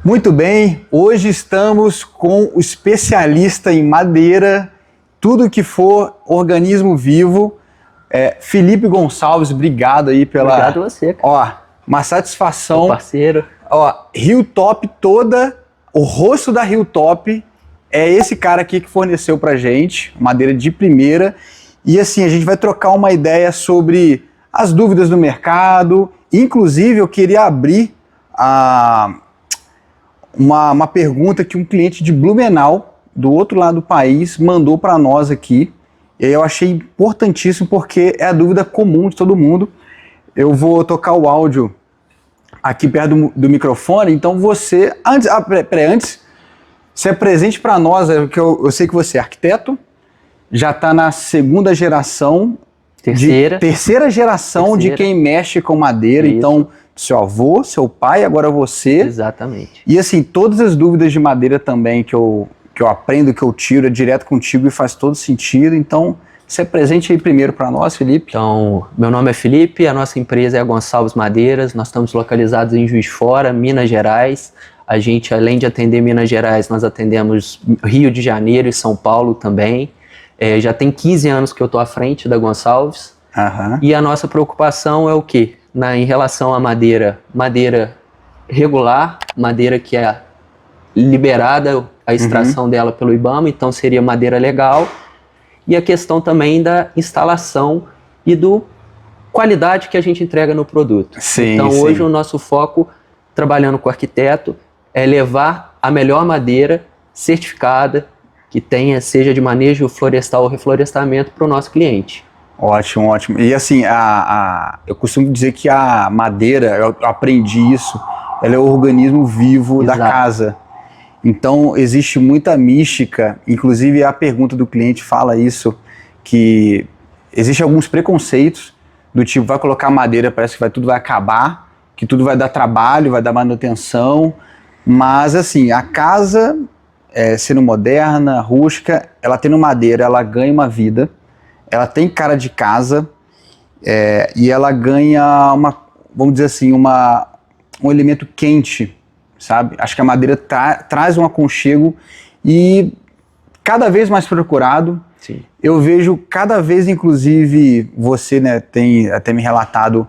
Muito bem, hoje estamos com o especialista em madeira, tudo que for organismo vivo, Felipe Gonçalves. Obrigado aí pela... Obrigado a você, cara. Ó, uma satisfação. Meu parceiro. Ó, Hilltop toda, o rosto da Hilltop é esse cara aqui que forneceu pra gente, madeira de primeira. E assim, a gente vai trocar uma ideia sobre as dúvidas do mercado. Inclusive, eu queria abrir uma pergunta que um cliente de Blumenau, do outro lado do país, mandou para nós aqui. E eu achei importantíssimo porque é a dúvida comum de todo mundo. Eu vou tocar o áudio aqui perto do microfone, então você, antes, se apresente para nós, porque eu sei que você é arquiteto, já está na segunda geração, terceira geração de quem mexe com madeira. Isso. Então, seu avô, seu pai, agora você. Exatamente. E assim, todas as dúvidas de madeira também que eu aprendo, que eu tiro, é direto contigo e faz todo sentido. Então, se apresente aí primeiro para nós, Felipe. Então, meu nome é Felipe, a nossa empresa é a Gonçalves Madeiras, nós estamos localizados em Juiz de Fora, Minas Gerais. A gente, além de atender Minas Gerais, nós atendemos Rio de Janeiro e São Paulo também. Já tem 15 anos que eu estou à frente da Gonçalves. Uhum. E a nossa preocupação é o quê? Em relação à madeira regular, madeira que é liberada a extração dela pelo IBAMA, então seria madeira legal. E a questão também da instalação e do qualidade que a gente entrega no produto. Sim, então sim. Hoje o nosso foco, trabalhando com o arquiteto, é levar a melhor madeira certificada, que seja de manejo florestal ou reflorestamento para o nosso cliente. Ótimo, ótimo. E assim, eu costumo dizer que a madeira, eu aprendi isso, ela é o organismo vivo da casa. Então, existe muita mística, inclusive a pergunta do cliente fala isso, que existem alguns preconceitos, do tipo, vai colocar madeira, parece que tudo vai acabar, que tudo vai dar trabalho, vai dar manutenção, mas assim, a casa, sendo moderna, rústica, ela tendo madeira, ela ganha uma vida, ela tem cara de casa, e ela ganha vamos dizer assim, um elemento quente, sabe? Acho que a madeira traz um aconchego e cada vez mais procurado. Sim. Eu vejo cada vez, inclusive, você, né, tem até me relatado,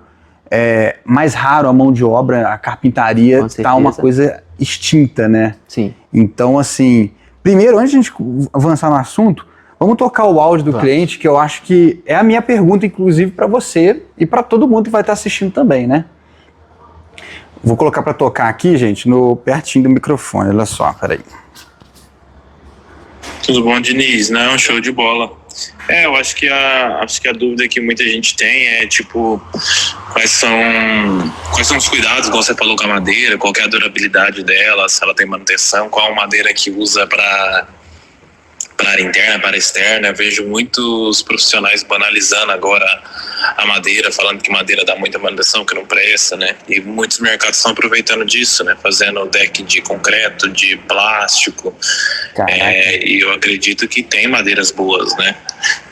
mais raro a mão de obra, a carpintaria está uma coisa extinta, né? Sim. Então, assim, primeiro, antes de a gente avançar no assunto, vamos tocar o áudio do cliente, que eu acho que é a minha pergunta, inclusive, para você e para todo mundo que vai estar assistindo também, né? Vou colocar para tocar aqui, gente, pertinho do microfone. Olha só, peraí. Tudo bom, Diniz? Não, show de bola. Eu acho que a dúvida que muita gente tem é, tipo, quais são os cuidados, igual você falou, com a madeira, qual que é a durabilidade dela, se ela tem manutenção, qual madeira que usa para área interna, para área externa. Eu vejo muitos profissionais banalizando agora a madeira, falando que madeira dá muita manutenção, que não presta, né? E muitos mercados estão aproveitando disso, né? Fazendo deck de concreto, de plástico. E eu acredito que tem madeiras boas, né?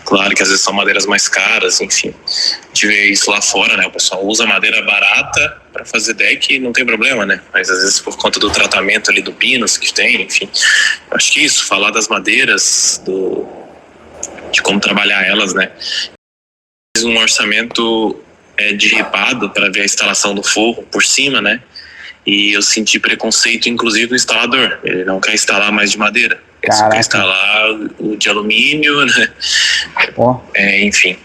Claro que às vezes são madeiras mais caras, enfim. A gente vê isso lá fora, né? O pessoal usa madeira barata para fazer deck e não tem problema, né? Mas às vezes por conta do tratamento ali do pinos que tem, enfim. Eu acho que isso, falar das madeiras, de como trabalhar elas, né? Um orçamento de ripado para ver a instalação do forro por cima, né? E eu senti preconceito, inclusive, do instalador. Ele não quer instalar mais de madeira. Ele só quer instalar o de alumínio, né? Enfim.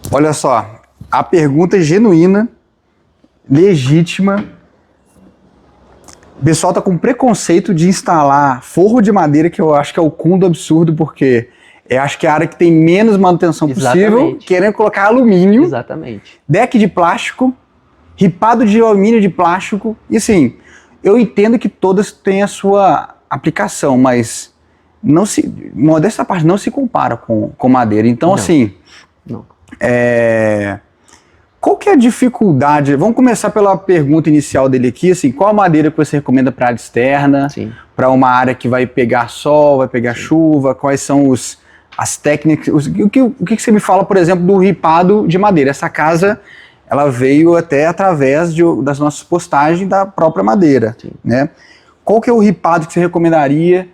Olha só, a pergunta é genuína, legítima. O pessoal tá com preconceito de instalar forro de madeira, que eu acho que é o cúmulo do absurdo, porque eu acho que é a área que tem menos manutenção possível, querendo colocar alumínio. Exatamente. Deck de plástico, ripado de alumínio, de plástico. E assim, eu entendo que todas têm a sua aplicação, mas modesta parte, não se compara com madeira. Então, não. Assim, não. Qual que é a dificuldade? Vamos começar pela pergunta inicial dele aqui, assim, qual a madeira que você recomenda para área externa, para uma área que vai pegar sol, vai pegar chuva, quais são as técnicas, o que você me fala, por exemplo, do ripado de madeira? Essa casa, ela veio até através das nossas postagens da própria madeira, né? Qual que é o ripado que você recomendaria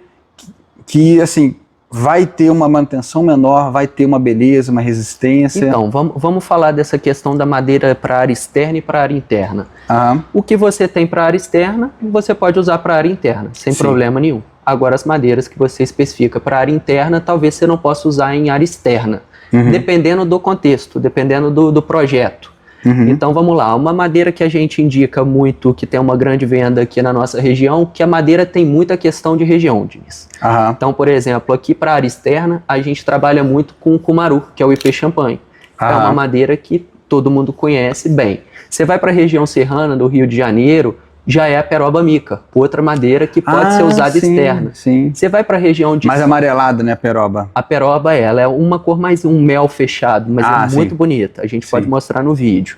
que assim, vai ter uma manutenção menor, vai ter uma beleza, uma resistência? Então, vamos falar dessa questão da madeira para área externa e para área interna. Aham. O que você tem para área externa, você pode usar para área interna, sem problema nenhum. Agora, as madeiras que você especifica para área interna, talvez você não possa usar em área externa, dependendo do contexto, dependendo do projeto. Então, vamos lá. Uma madeira que a gente indica muito, que tem uma grande venda aqui na nossa região, que a madeira tem muita questão de região, Diniz. Então, por exemplo, aqui para a área externa, a gente trabalha muito com o cumaru, que é o ipê champanhe. É uma madeira que todo mundo conhece bem. Você vai para a região serrana do Rio de Janeiro, já é a peroba mica, outra madeira que pode ser usada externa. Sim. Você vai para a região de... Mais amarelada, né, a peroba? A peroba, ela é uma cor mais um mel fechado, mas é muito bonita. A gente pode mostrar no vídeo.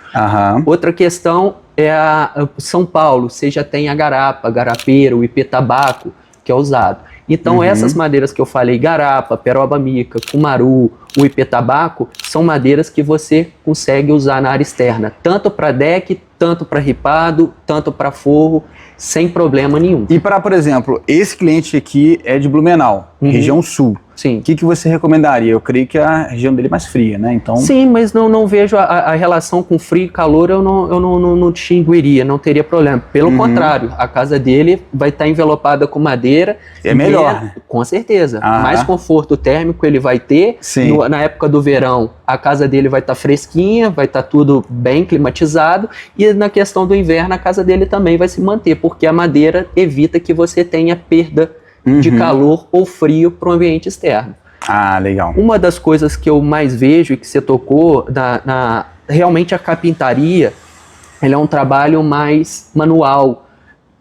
Outra questão é a São Paulo. Você já tem a garapa, a garapeira, o ipê tabaco, que é usado. Então, essas madeiras que eu falei, garapa, peroba mica, cumaru, o ipê tabaco, são madeiras que você consegue usar na área externa, tanto para deck, tanto para ripado, tanto para forro, sem problema nenhum. E para, por exemplo, esse cliente aqui é de Blumenau, região sul. Sim. O que você recomendaria? Eu creio que a região dele é mais fria, né? Então... Sim, mas não vejo a relação com frio e calor, eu não distinguiria, não teria problema. Pelo contrário, a casa dele vai estar envelopada com madeira. É melhor. Com certeza. Mais conforto térmico ele vai ter. Na época do verão, a casa dele vai estar fresquinha, vai estar tudo bem climatizado. E na questão do inverno, a casa dele também vai se manter, porque a madeira evita que você tenha perda de calor ou frio para o ambiente externo. Legal. Uma das coisas que eu mais vejo e que você tocou, realmente a carpintaria, ela é um trabalho mais manual,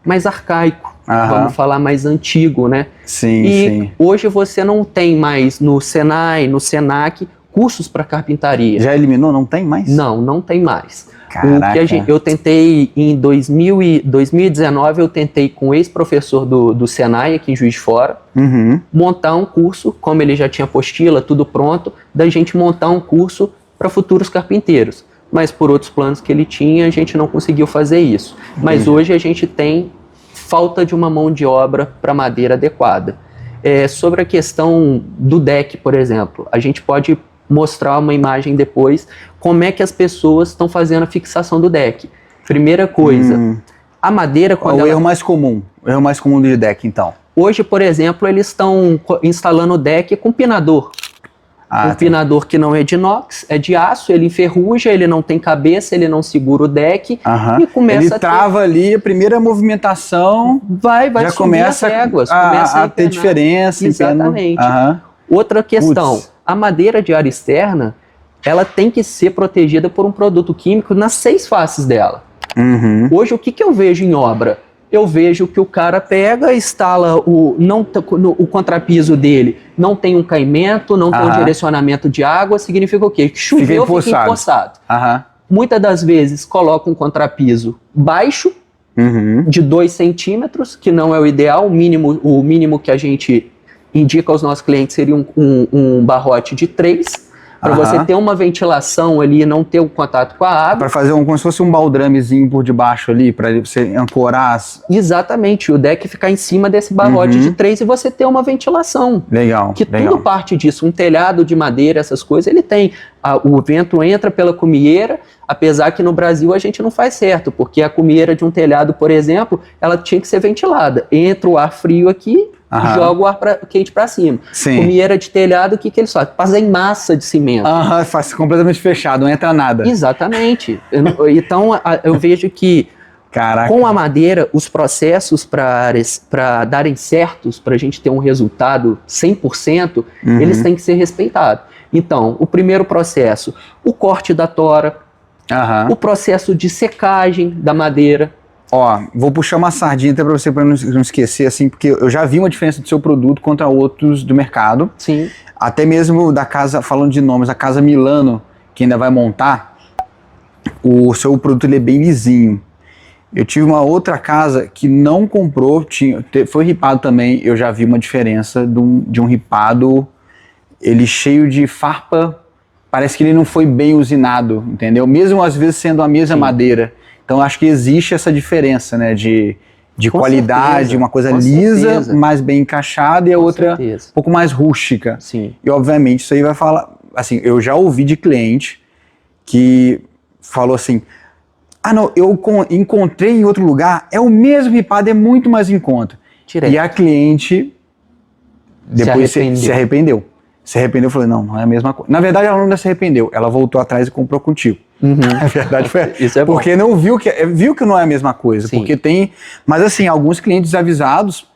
mais arcaico, vamos falar mais antigo, né? Sim. Hoje você não tem mais no Senai, no Senac, cursos para carpintaria. Já eliminou? Não tem mais? Não tem mais. Caraca. Eu tentei em 2019, eu tentei com o ex-professor do Senai, aqui em Juiz de Fora, montar um curso, como ele já tinha apostila, tudo pronto, da gente montar um curso para futuros carpinteiros. Mas por outros planos que ele tinha, a gente não conseguiu fazer isso. Mas hoje a gente tem falta de uma mão de obra para madeira adequada. Sobre a questão do deck, por exemplo, a gente pode mostrar uma imagem depois, como é que as pessoas estão fazendo a fixação do deck. Primeira coisa, a madeira... O erro mais comum de deck, então? Hoje, por exemplo, eles estão instalando o deck com pinador. Pinador que não é de inox, é de aço, ele enferruja, ele não tem cabeça, ele não segura o deck e começa ele trava ali, a primeira movimentação já começa as réguas, começa a ter diferença. Exatamente. Outra questão, a madeira de área externa, ela tem que ser protegida por um produto químico nas 6 faces dela. Hoje, o que eu vejo em obra? Eu vejo que o cara pega, instala o contrapiso dele, não tem um caimento, não tem um direcionamento de água, significa o quê? Que choveu, fica empoçado. Muitas das vezes coloca um contrapiso baixo, de 2 centímetros, que não é o ideal, o mínimo que a gente indica aos nossos clientes seria um barrote de 3, para você ter uma ventilação ali e não ter um contato com a água. Para fazer como se fosse um baldramezinho por debaixo ali, para você ancorar Exatamente, o deck ficar em cima desse barrote de 3 e você ter uma ventilação. Legal. Tudo parte disso, um telhado de madeira, essas coisas, ele tem. O vento entra pela cumieira, apesar que no Brasil a gente não faz certo, porque a cumieira de um telhado, por exemplo, ela tinha que ser ventilada. Entra o ar frio aqui, joga o ar quente para cima. Cumieira de telhado, o que eles fazem? Fazem massa de cimento. Faz completamente fechado, não entra nada. Exatamente. Então, eu vejo que com a madeira, os processos para darem certos, para a gente ter um resultado 100%, eles têm que ser respeitados. Então, o primeiro processo, o corte da tora, o processo de secagem da madeira. Vou puxar uma sardinha até para você, para não esquecer, assim, porque eu já vi uma diferença do seu produto contra outros do mercado. Sim. Até mesmo da casa, falando de nomes, a Casa Milano, que ainda vai montar, o seu produto ele é bem lisinho. Eu tive uma outra casa que não comprou, foi ripado também, eu já vi uma diferença de um ripado, ele cheio de farpa parece que ele não foi bem usinado, entendeu? Mesmo às vezes sendo a mesma madeira. Então acho que existe essa diferença, né, de Com qualidade, certeza, uma coisa com lisa, certeza. mais bem encaixada, e a Com outra certeza. um pouco mais rústica. Sim. E obviamente isso aí vai falar, assim, eu já ouvi de cliente que falou assim, não, eu encontrei em outro lugar, é o mesmo ripado, é muito mais em conta. Direto. E a cliente depois se arrependeu. Se arrependeu e falou, não é a mesma coisa. Na verdade, ela não se arrependeu, ela voltou atrás e comprou contigo. A verdade foi Isso é bom. porque não viu que não é a mesma coisa. Sim. Porque tem. Mas assim, alguns clientes desavisados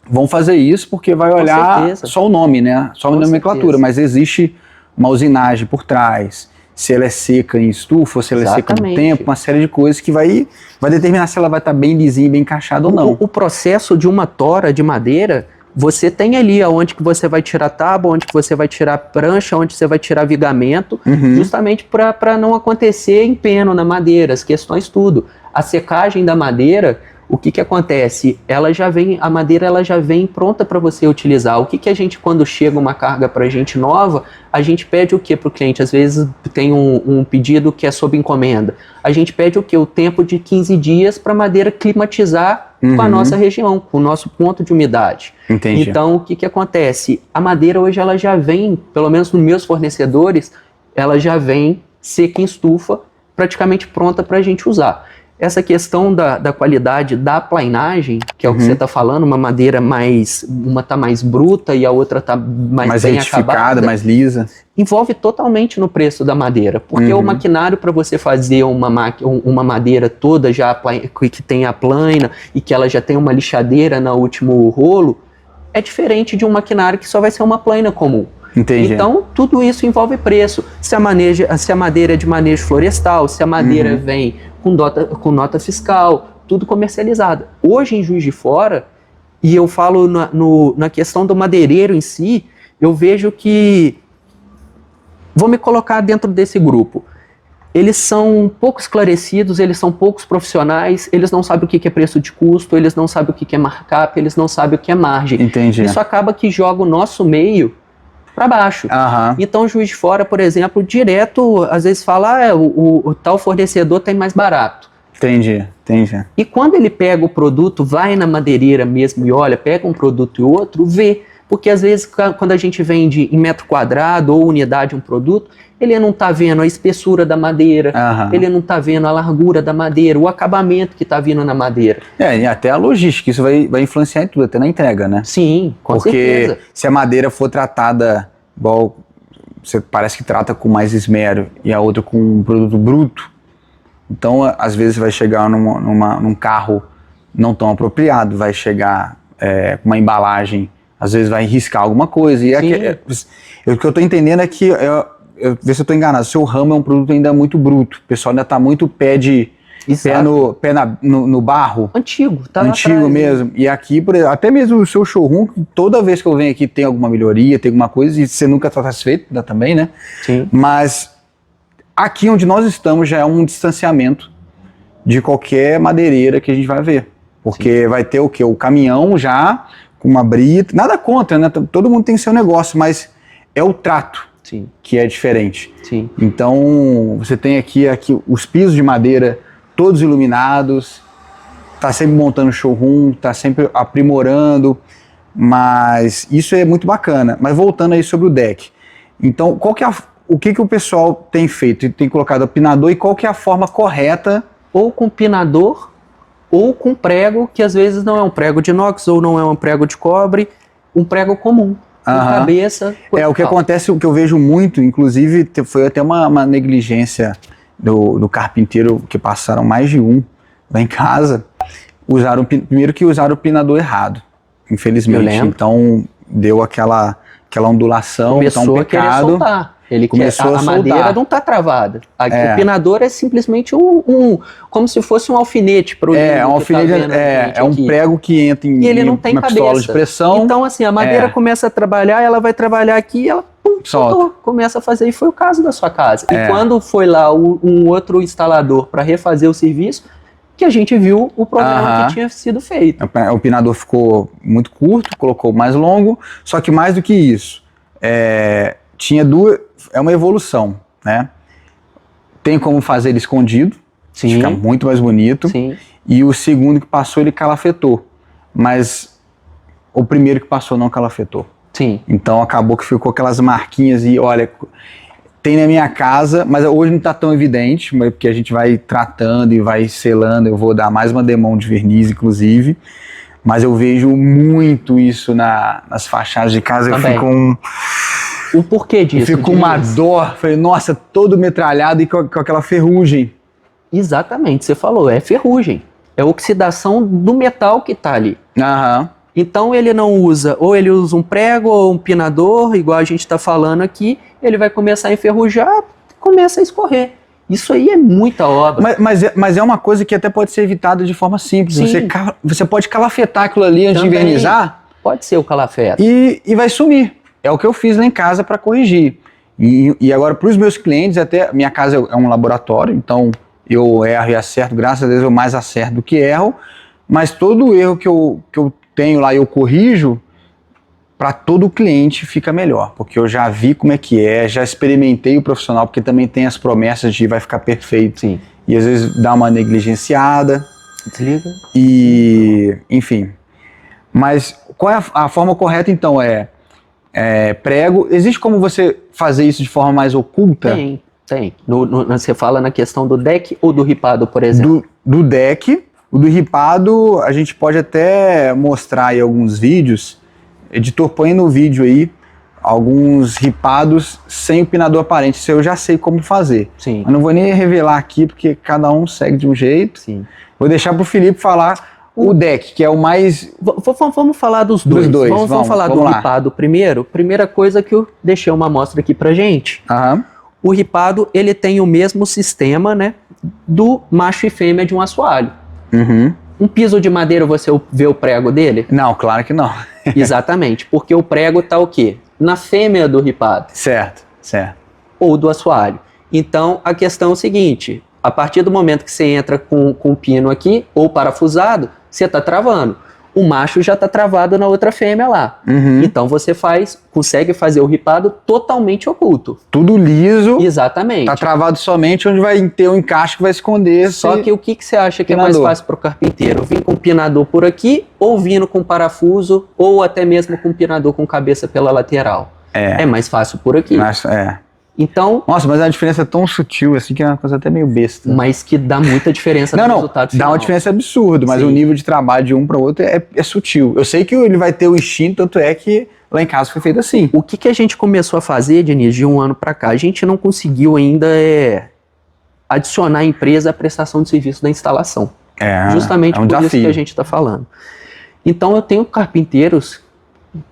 vão fazer isso porque vai olhar certeza. só o nome, né? Só a nomenclatura, certeza. mas existe uma usinagem por trás. Se ela é seca em estufa, ou se ela é seca no Exatamente. tempo, uma série de coisas que vai determinar se ela vai estar bem lisinha, bem encaixada ou não. O processo de uma tora de madeira, você tem ali onde que você vai tirar tábua, onde que você vai tirar prancha, onde você vai tirar vigamento, justamente para não acontecer empeno na madeira, as questões tudo. A secagem da madeira, o que que acontece? A madeira ela já vem pronta para você utilizar. O que que a gente, quando chega uma carga para a gente nova, a gente pede o que para o cliente? Às vezes tem um pedido que é sob encomenda. A gente pede o que? O tempo de 15 dias para a madeira climatizar com a nossa região, com o nosso ponto de umidade. Entendi. Então, o que que acontece? A madeira hoje ela já vem, pelo menos nos meus fornecedores, ela já vem seca em estufa, praticamente pronta para a gente usar. Essa questão da qualidade da plainagem, que é o que você está falando, uma madeira uma tá mais bruta e a outra tá mais bem retificada, acabada, mais lisa. envolve totalmente no preço da madeira, porque o maquinário para você fazer uma madeira toda já que tem a plaina e que ela já tem uma lixadeira no último rolo, é diferente de um maquinário que só vai ser uma plaina comum. Entendi. Então, tudo isso envolve preço. Se a madeira é de manejo florestal, se a madeira vem com nota fiscal, tudo comercializado. Hoje, em Juiz de Fora, e eu falo na questão do madeireiro em si, eu vejo que... Vou me colocar dentro desse grupo. Eles são pouco esclarecidos, eles são poucos profissionais, eles não sabem o que é preço de custo, eles não sabem o que é markup, eles não sabem o que é margem. Entendi. Isso acaba que joga o nosso meio para baixo. Então, o Juiz de Fora, por exemplo, direto, às vezes fala, o tal fornecedor tem mais barato. Entendi. E quando ele pega o produto, vai na madeireira mesmo e olha, pega um produto e outro, vê. Porque às vezes, quando a gente vende em metro quadrado ou unidade um produto, ele não está vendo a espessura da madeira, ele não está vendo a largura da madeira, o acabamento que está vindo na madeira. E até a logística, isso vai influenciar em tudo, até na entrega, né? Sim, com certeza. Porque se a madeira for tratada igual você parece que trata com mais esmero e a outra com um produto bruto, então às vezes vai chegar num carro não tão apropriado, vai chegar com uma embalagem, às vezes vai riscar alguma coisa. E o que eu estou entendendo é que, vê se eu estou enganado, seu ramo é um produto ainda muito bruto, o pessoal ainda está muito pé no barro. Antigo, tá Antigo lá atrás, mesmo. né? E aqui, por exemplo, até mesmo o seu showroom, toda vez que eu venho aqui tem alguma melhoria, tem alguma coisa, e você nunca está satisfeito também, né? Sim. Mas aqui onde nós estamos já é um distanciamento de qualquer madeireira que a gente vai ver. Porque vai ter o quê? O caminhão já com uma brita, nada contra, né? Todo mundo tem seu negócio, mas é o trato que é diferente. Sim. Então, você tem aqui os pisos de madeira todos iluminados, tá sempre montando showroom, tá sempre aprimorando, mas isso é muito bacana. Mas voltando aí sobre o deck, então o que o pessoal tem feito? Tem colocado pinador e qual que é a forma correta? Ou com pinador, ou com prego, que às vezes não é um prego de inox, ou não é um prego de cobre, um prego comum, com cabeça. O que acontece, o que eu vejo muito, inclusive foi até uma negligência do carpinteiro, que passaram mais de um lá em casa, primeiro que usaram o pinador errado, infelizmente. Então deu aquela ondulação, começou um pecado. A querer soltar. A madeira não está travada. O pinador é simplesmente como se fosse um alfinete para o um alfinete, um prego que entra em uma pistola de pressão. Então, assim, a madeira começa a trabalhar, ela vai trabalhar aqui e ela soltou, começa a fazer. E foi o caso da sua casa. E quando foi lá um outro instalador para refazer o serviço, que a gente viu o problema que tinha sido feito. O pinador ficou muito curto, colocou mais longo, só que mais do que isso, é uma evolução, né? Tem como fazer ele escondido, Sim. fica muito mais bonito. Sim. E o segundo que passou, ele calafetou. Mas o primeiro que passou não calafetou. Sim. Então acabou que ficou aquelas marquinhas e olha, tem na minha casa, mas hoje não está tão evidente, porque a gente vai tratando e vai selando, eu vou dar mais uma demão de verniz, inclusive. Mas eu vejo muito isso nas fachadas de casa, Também. eu fico um... O porquê disso? Eu fico com uma dor, falei, nossa, todo metralhado e com aquela ferrugem. Exatamente, você falou, é ferrugem. É oxidação do metal que tá ali. Aham. Então ele não usa, ou ele usa um prego ou um pinador, igual a gente está falando aqui, ele vai começar a enferrujar, começa a escorrer. Isso aí é muita obra. Mas é uma coisa que até pode ser evitada de forma simples. Sim. Você pode calafetar aquilo ali antes Também. de vernizar Pode ser o calafeto. e vai sumir. É o que eu fiz lá em casa para corrigir. E agora, para os meus clientes, até minha casa é um laboratório, então eu erro e acerto, graças a Deus eu mais acerto do que erro, mas todo erro que eu tenho lá e eu corrijo, para todo cliente fica melhor, porque eu já vi como é que é, já experimentei o profissional, porque também tem as promessas de vai ficar perfeito. Sim. E às vezes dá uma negligenciada. Desliga. E, enfim. Mas qual é a forma correta, então? Prego. Existe como você fazer isso de forma mais oculta? Tem. Você fala na questão do deck ou do ripado, por exemplo? Do deck. O do ripado, a gente pode até mostrar aí alguns vídeos. Editor, põe no vídeo aí alguns ripados sem o pinador aparente. Isso eu já sei como fazer. Sim. Eu não vou nem revelar aqui, porque cada um segue de um jeito. Sim. Vou deixar pro Felipe falar o deck, que é o mais... Vamos falar dos dois. Vamos falar do ripado primeiro. Primeira coisa que eu deixei uma amostra aqui pra gente. Aham. O ripado, ele tem o mesmo sistema, né, do macho e fêmea de um assoalho. Uhum. Um piso de madeira, você vê o prego dele? Não, claro que não. Exatamente, porque o prego tá o quê? Na fêmea do ripado. Certo. Ou do assoalho. Então, a questão é o seguinte, a partir do momento que você entra com o pino aqui, ou parafusado, você tá travando. O macho já tá travado na outra fêmea lá. Uhum. Então você consegue fazer o ripado totalmente oculto. Tudo liso. Exatamente. Tá travado somente onde vai ter um encaixe que vai esconder. Só que o que você acha que pinador. é mais fácil para o carpinteiro? Vir com pinador por aqui, ou vindo com parafuso, ou até mesmo com pinador com cabeça pela lateral? É mais fácil por aqui. Então... Nossa, mas a diferença é tão sutil assim que é uma coisa até meio besta. Mas que dá muita diferença no resultado final. Dá uma diferença absurda, mas Sim. o nível de trabalho de um para o outro é sutil. Eu sei que ele vai ter o instinto, tanto é que lá em casa foi feito assim. O que a gente começou a fazer, Diniz, de um ano para cá? A gente não conseguiu ainda adicionar a empresa à prestação de serviço da instalação. Justamente por desafio. isso que a gente está falando. Então eu tenho carpinteiros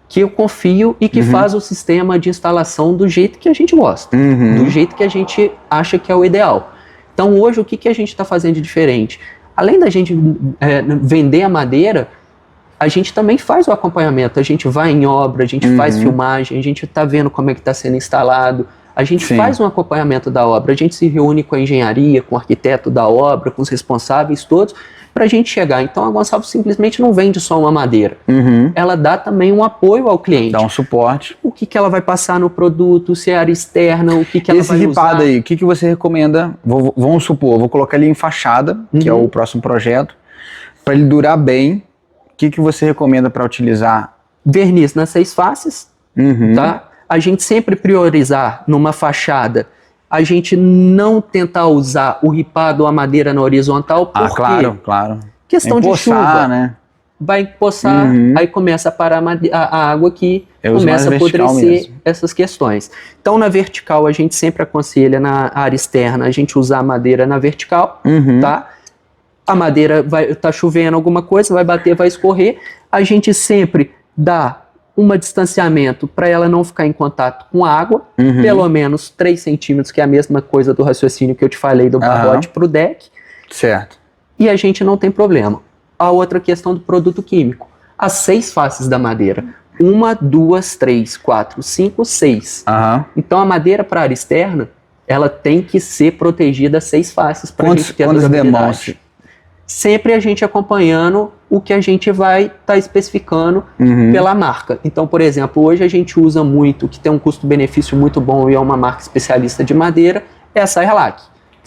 que eu confio e que faz o sistema de instalação do jeito que a gente gosta, do jeito que a gente acha que é o ideal. Então hoje o que a gente está fazendo de diferente? Além da gente vender a madeira, a gente também faz o acompanhamento, a gente vai em obra, a gente faz filmagem, a gente está vendo como é que está sendo instalado, a gente faz um acompanhamento da obra, a gente se reúne com a engenharia, com o arquiteto da obra, com os responsáveis todos, para a gente chegar. Então a Gonçalves simplesmente não vende só uma madeira. Ela dá também um apoio ao cliente. Dá um suporte. O que ela vai passar no produto, se é área externa, o que ela vai usar. Esse ripado aí, o que você recomenda? Vamos supor, vou colocar ele em fachada, que é o próximo projeto, para ele durar bem. O que você recomenda para utilizar? Verniz nas 6 faces, tá? A gente sempre priorizar numa fachada, a gente não tentar usar o ripado ou a madeira na horizontal, porque claro. Questão de chuva, né? Vai empoçar, aí começa a parar a água aqui, começa a apodrecer essas questões. Então na vertical a gente sempre aconselha na área externa a gente usar a madeira na vertical, tá? A madeira tá chovendo alguma coisa, vai bater, vai escorrer, a gente sempre dá um distanciamento para ela não ficar em contato com a água, pelo menos 3 centímetros, que é a mesma coisa do raciocínio que eu te falei do barrote para o deck. Certo. E a gente não tem problema. A outra questão do produto químico. As 6 faces da madeira. 1, 2, 3, 4, 5, 6. Então a madeira para a área externa, ela tem que ser protegida 6 faces para a gente ter a durabilidade. Sempre a gente acompanhando o que a gente vai estar especificando pela marca. Então, por exemplo, hoje a gente usa muito, que tem um custo-benefício muito bom e é uma marca especialista de madeira, é a Sairlac.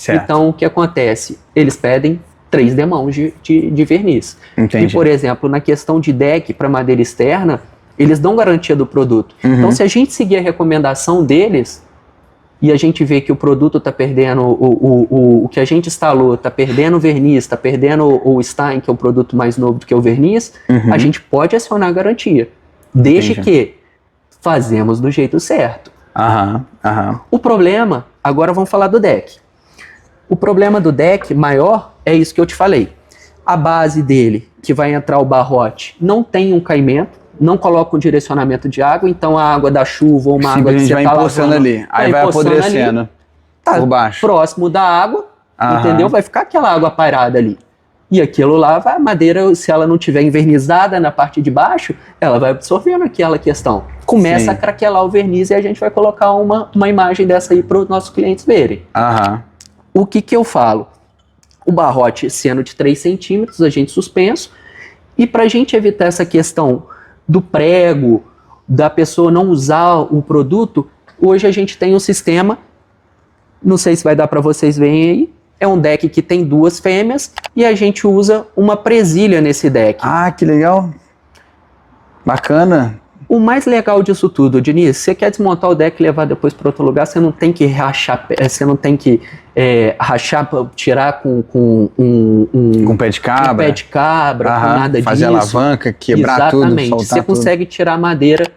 Então, o que acontece? Eles pedem 3 demãos de verniz. Entendi. E, por exemplo, na questão de deck para madeira externa, eles dão garantia do produto. Então, se a gente seguir a recomendação deles e a gente vê que o produto está perdendo, o que a gente instalou está perdendo o verniz, está perdendo o Stein, que é o produto mais novo do que o verniz, a gente pode acionar a garantia. Desde que fazemos do jeito certo. O problema, agora vamos falar do deck. O problema do deck maior é isso que eu te falei. A base dele, que vai entrar o barrote, não tem um caimento, não coloca um direcionamento de água, então a água da chuva ou uma água que você vai tá empoçando lavando, ali, aí vai apodrecendo por baixo. Próximo da água, entendeu? Vai ficar aquela água parada ali. E aquilo lá, a madeira, se ela não tiver envernizada na parte de baixo, ela vai absorvendo aquela questão. Começa a craquelar o verniz e a gente vai colocar uma imagem dessa aí para os nossos clientes verem. O que eu falo? O barrote sendo de 3 centímetros, a gente suspenso, e para a gente evitar essa questão do prego, da pessoa não usar o produto, hoje a gente tem um sistema, não sei se vai dar para vocês verem aí, é um deck que tem 2 fêmeas e a gente usa uma presilha nesse deck. Ah, que legal. Bacana. O mais legal disso tudo, Diniz, você quer desmontar o deck e levar depois para outro lugar, você não tem que rachar, você não tem que rachar, tirar com pé de cabra, com pé de cabra, com nada disso. Fazer alavanca, quebrar tudo, soltar tudo. Você consegue tirar a madeira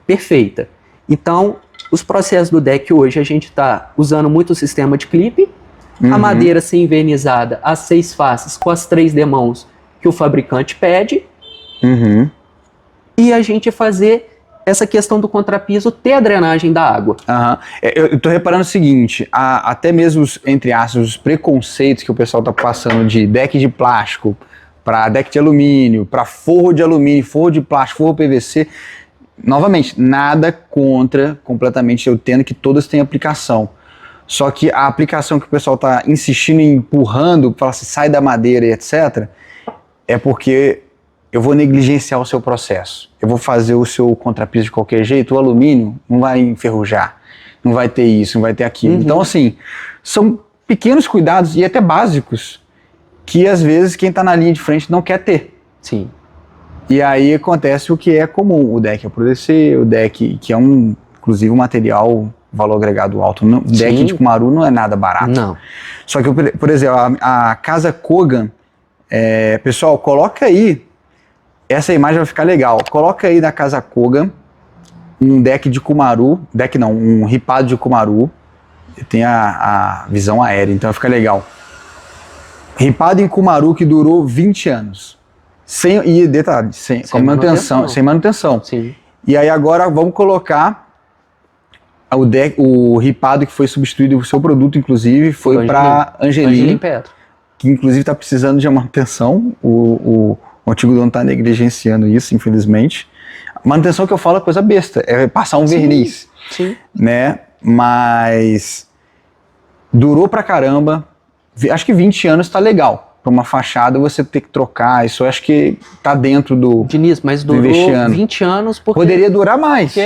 perfeita. Então, os processos do deck hoje, a gente está usando muito o sistema de clipe, a madeira ser invernizada, as 6 faces com as 3 demãos que o fabricante pede, e a gente fazer essa questão do contrapiso, ter a drenagem da água. Eu tô reparando o seguinte, até mesmo, entre aspas, os preconceitos que o pessoal tá passando de deck de plástico para deck de alumínio, para forro de alumínio, forro de plástico, forro PVC, novamente, nada contra completamente, eu tendo que todas têm aplicação. Só que a aplicação que o pessoal tá insistindo e empurrando, fala assim, sai da madeira e etc., é porque eu vou negligenciar o seu processo. Eu vou fazer o seu contrapiso de qualquer jeito, o alumínio não vai enferrujar, não vai ter isso, não vai ter aquilo. Então, assim, são pequenos cuidados e até básicos que, às vezes, quem está na linha de frente não quer ter. Sim. E aí acontece o que é comum. O deck apodrecer, o deck, que é inclusive um material valor agregado alto. Deck de Kumaru não é nada barato. Não. Só que, por exemplo, a Casa Kogan, pessoal, coloca aí, essa imagem vai ficar legal. Coloca aí na Casa Kogan um deck de Kumaru, um ripado de Kumaru. Tem a visão aérea, então fica legal. Ripado em Kumaru que durou 20 anos. Sem manutenção. Sim. E aí agora vamos colocar o ripado que foi substituído, o seu produto inclusive, foi para Angelim Petro, que inclusive está precisando de manutenção. O antigo dono está negligenciando isso, infelizmente. Manutenção que eu falo é coisa besta, é passar um verniz. Né? Mas durou pra caramba, acho que 20 anos tá legal. Para uma fachada você ter que trocar, isso eu acho que tá dentro do Diniz, mas durou 20 anos porque... Poderia durar mais.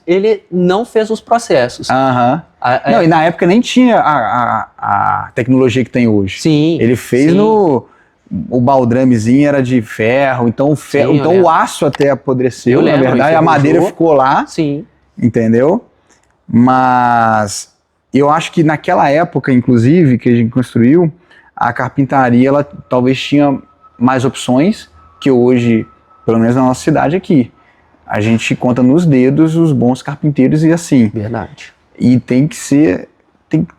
Ele não fez os processos. Não, e na época nem tinha a tecnologia que tem hoje. Sim. Ele fez o baldramezinho era de ferro, então o aço até apodreceu, na verdade, a madeira ficou lá. Sim. Entendeu? Mas eu acho que naquela época, inclusive, que a gente construiu, a carpintaria, ela talvez tinha mais opções que hoje, pelo menos na nossa cidade aqui. A gente conta nos dedos os bons carpinteiros e assim. Verdade. E tem que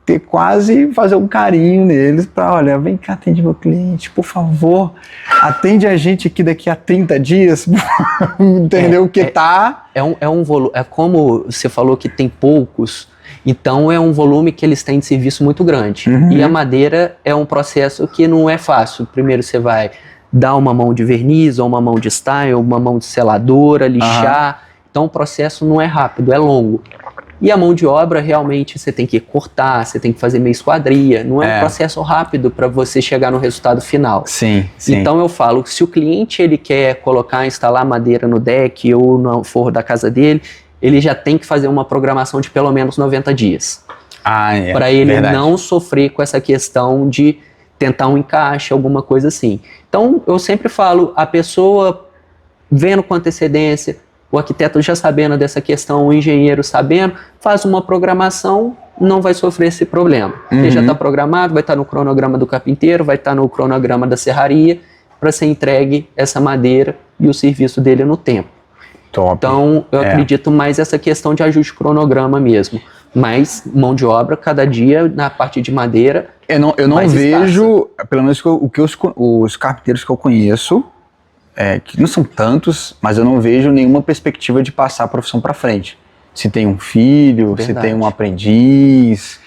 ter quase, fazer um carinho neles para, olha, vem cá, atende meu cliente, por favor, atende a gente aqui daqui a 30 dias, entendeu? É como você falou que tem poucos, então é um volume que eles têm de serviço muito grande. E a madeira é um processo que não é fácil. Primeiro você vai dar uma mão de verniz, ou uma mão de style, ou uma mão de seladora, lixar. Então o processo não é rápido, é longo. E a mão de obra, realmente, você tem que cortar, você tem que fazer meia esquadria. Não é um processo rápido para você chegar no resultado final. Sim, sim. Então eu falo que se o cliente ele quer colocar, instalar madeira no deck ou no forro da casa dele, ele já tem que fazer uma programação de pelo menos 90 dias. Para ele não sofrer com essa questão de tentar um encaixe, alguma coisa assim. Então eu sempre falo, a pessoa vendo com antecedência, o arquiteto já sabendo dessa questão, o engenheiro sabendo, faz uma programação, não vai sofrer esse problema. Ele já está programado, vai estar no cronograma do carpinteiro, vai estar no cronograma da serraria, para ser entregue essa madeira e o serviço dele no tempo. Top. Então, eu acredito mais essa questão de ajuste cronograma mesmo. Mas mão de obra, cada dia, na parte de madeira, eu não vejo, pelo menos os carpinteiros que eu conheço, que não são tantos, mas eu não vejo nenhuma perspectiva de passar a profissão para frente. Se tem um filho, se tem um aprendiz,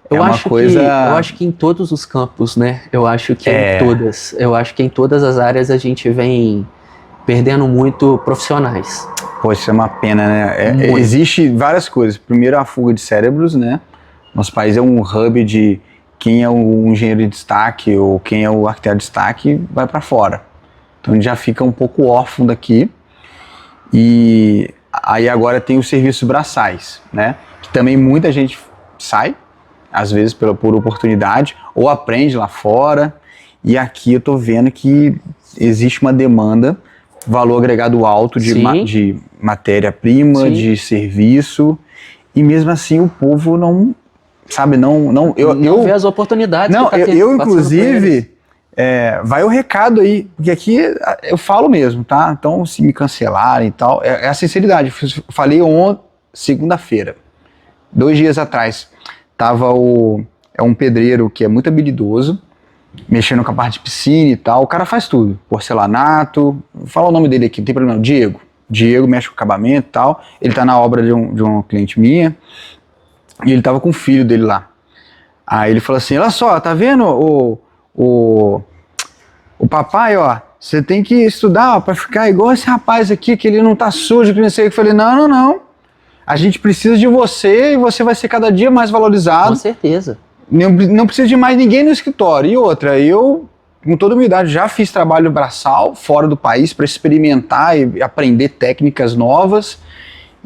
eu acho que em todos os campos, né? Eu acho que em todas. Eu acho que em todas as áreas a gente vem perdendo muito profissionais. Pô, isso é uma pena, né? Existe várias coisas. Primeiro, a fuga de cérebros, né? Nosso país é um hub de quem é o engenheiro de destaque ou quem é o arquiteto de destaque vai para fora. Então a gente já fica um pouco órfão daqui. E aí agora tem os serviços braçais, né? Que também muita gente sai, às vezes por oportunidade, ou aprende lá fora. E aqui eu tô vendo que existe uma demanda, valor agregado alto de matéria-prima, de serviço. E mesmo assim o povo não, sabe, não vê as oportunidades. Não, eu inclusive... vai o recado aí, porque aqui eu falo mesmo, tá? Então, se me cancelarem e tal, é a sinceridade. Eu falei segunda-feira, 2 dias atrás, tava um pedreiro que é muito habilidoso, mexendo com a parte de piscina e tal. O cara faz tudo, porcelanato, fala o nome dele aqui, não tem problema, Diego mexe com acabamento e tal. Ele tá na obra de uma cliente minha, e ele tava com o filho dele lá. Aí ele falou assim, olha só, tá vendo o papai, ó, você tem que estudar para ficar igual esse rapaz aqui, que ele não tá sujo, que não sei o que. Eu falei, não, a gente precisa de você e você vai ser cada dia mais valorizado. Com certeza. Não precisa de mais ninguém no escritório. E outra, eu, com toda humildade, já fiz trabalho braçal fora do país para experimentar e aprender técnicas novas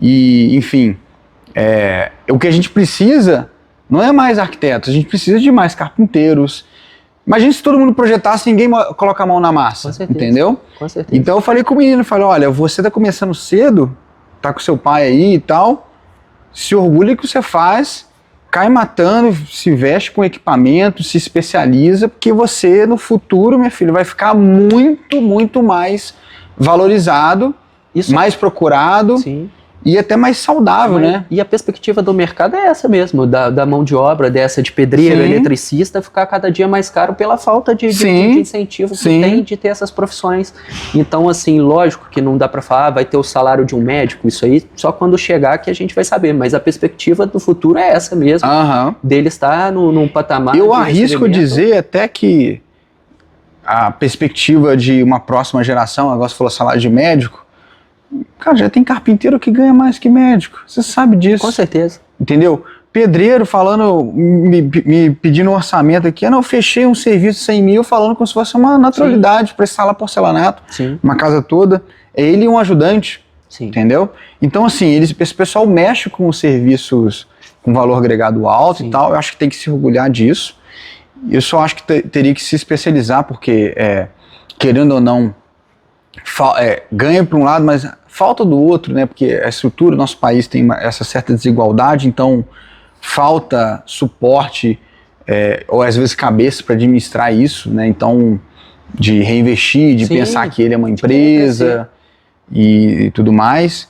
e, enfim, o que a gente precisa não é mais arquitetos, a gente precisa de mais carpinteiros. Imagina se todo mundo projetasse e ninguém coloca a mão na massa, entendeu? Com certeza. Então eu falei com o menino, olha, você tá começando cedo, tá com seu pai aí e tal, se orgulha que você faz, cai matando, se veste com equipamento, se especializa, porque você no futuro, minha filha, vai ficar muito, muito mais valorizado, mais procurado. Sim. E até mais saudável, né? E a perspectiva do mercado é essa mesmo, da mão de obra, dessa de pedreiro, eletricista, ficar cada dia mais caro pela falta de incentivo que tem de ter essas profissões. Então, assim, lógico que não dá para falar, vai ter o salário de um médico, isso aí, só quando chegar que a gente vai saber. Mas a perspectiva do futuro é essa mesmo, dele estar num patamar. Eu arrisco dizer até que a perspectiva de uma próxima geração, agora você falou salário de médico, cara, já tem carpinteiro que ganha mais que médico. Você sabe disso. Com certeza. Entendeu? Pedreiro falando, me pedindo um orçamento aqui. Eu fechei um serviço de 100 mil falando como se fosse uma naturalidade para instalar porcelanato. Uma casa toda. É ele e um ajudante. Entendeu? Então, assim, esse pessoal mexe com os serviços com valor agregado alto e tal. Eu acho que tem que se orgulhar disso. Eu só acho que teria que se especializar, porque, querendo ou não, ganha para um lado, mas falta do outro, né? Porque a estrutura do nosso país tem essa certa desigualdade, então falta suporte ou às vezes cabeça para administrar isso, né? Então, de reinvestir, de pensar que ele é uma empresa e tudo mais.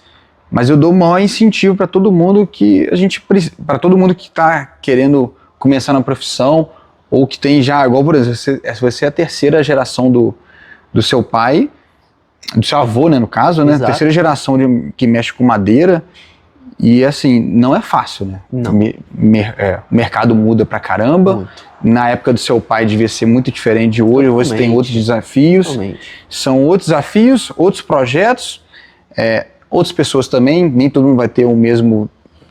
Mas eu dou o maior incentivo para todo mundo para todo mundo que está querendo começar na profissão ou que tem já, igual por exemplo, você é a terceira geração do seu pai, do seu avô, né, no caso, né? Terceira geração que mexe com madeira. E assim, não é fácil, né? Não. O mercado muda pra caramba. Muito. Na época do seu pai devia ser muito diferente de hoje. Hoje tem outros desafios. Totalmente. São outros desafios, outros projetos, outras pessoas também. Nem todo mundo vai ter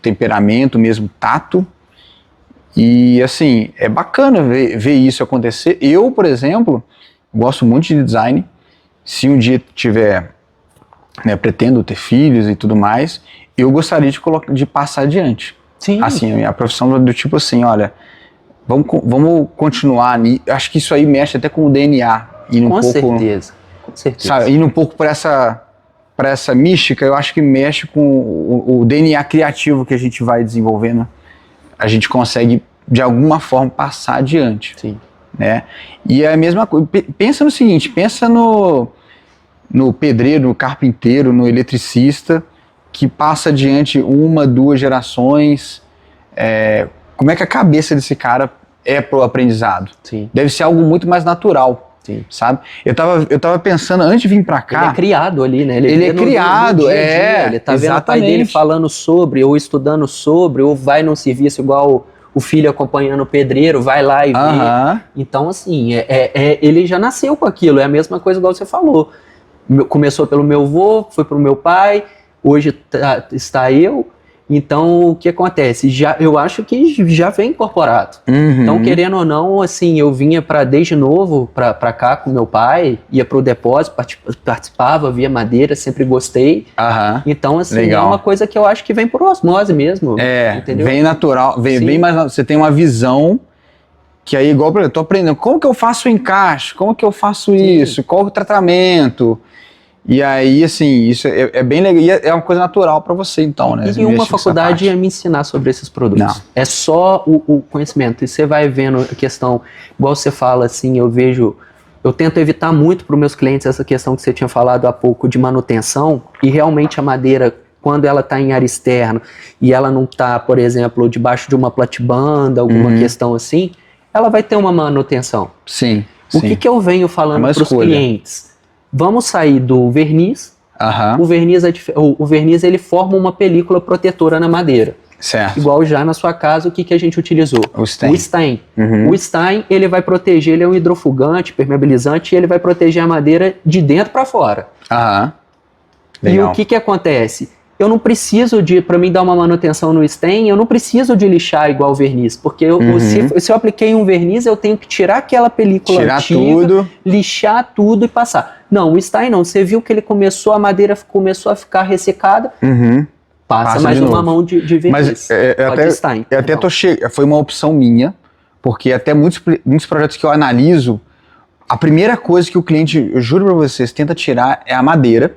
temperamento mesmo, tato. E assim, é bacana ver isso acontecer. Eu, por exemplo, gosto muito de design. Se um dia tiver, né, pretendo ter filhos e tudo mais, eu gostaria de passar adiante. Sim. Assim, a minha profissão do tipo assim, olha, vamos continuar. Acho que isso aí mexe até com o DNA. Com certeza. Sabe, indo um pouco para essa mística, eu acho que mexe com o DNA criativo que a gente vai desenvolvendo. A gente consegue, de alguma forma, passar adiante. Sim. Né? E é a mesma coisa. Pensa no seguinte, pensa no pedreiro, no carpinteiro, no eletricista, que passa adiante 1, 2 gerações. Como é que a cabeça desse cara é pro aprendizado? Sim. Deve ser algo muito mais natural. Sim. Sabe? Eu tava pensando, antes de vir pra cá... Ele é criado ali, né? Ele é criado, no dia a dia. Ele tá vendo o pai dele falando sobre, ou estudando sobre, ou vai num serviço igual o filho acompanhando o pedreiro, vai lá e vê. Então, assim, ele já nasceu com aquilo. É a mesma coisa igual você falou. Começou pelo meu avô, foi pro meu pai, hoje está eu. Então, o que acontece? Eu acho que já vem incorporado. Então, querendo ou não, assim, eu vinha desde novo para cá com meu pai, ia pro depósito, participava, via madeira, sempre gostei. Então, assim, legal. É uma coisa que eu acho que vem por osmose mesmo. Entendeu? Vem natural, vem mais. Você tem uma visão que aí, igual eu tô aprendendo, como que eu faço o encaixe? Como que eu faço isso? Qual o tratamento? E aí, assim, isso é bem legal, e é uma coisa natural para você, então, né? E uma faculdade ia me ensinar sobre esses produtos. Não. É só o conhecimento. E você vai vendo a questão, igual você fala, assim, eu tento evitar muito para os meus clientes essa questão que você tinha falado há pouco de manutenção, e realmente a madeira, quando ela está em área externa e ela não está, por exemplo, debaixo de uma platibanda, alguma questão assim, ela vai ter uma manutenção. Sim. O que eu venho falando para os clientes? Vamos sair do verniz. O verniz ele forma uma película protetora na madeira. Certo. Igual já na sua casa, o que a gente utilizou? O stain. O stain, ele vai proteger, ele é um hidrofugante, permeabilizante, e ele vai proteger a madeira de dentro para fora. Legal. E o que acontece? Eu não preciso para mim dar uma manutenção no stain, eu não preciso de lixar igual o verniz, porque se eu apliquei um verniz, eu tenho que tirar aquela película antiga, lixar tudo e passar. Não, o stain não, você viu que a madeira começou a ficar ressecada, passa mais uma mão de verniz. Mas foi uma opção minha, porque até muitos projetos que eu analiso, a primeira coisa que o cliente, eu juro pra vocês, tenta tirar é a madeira.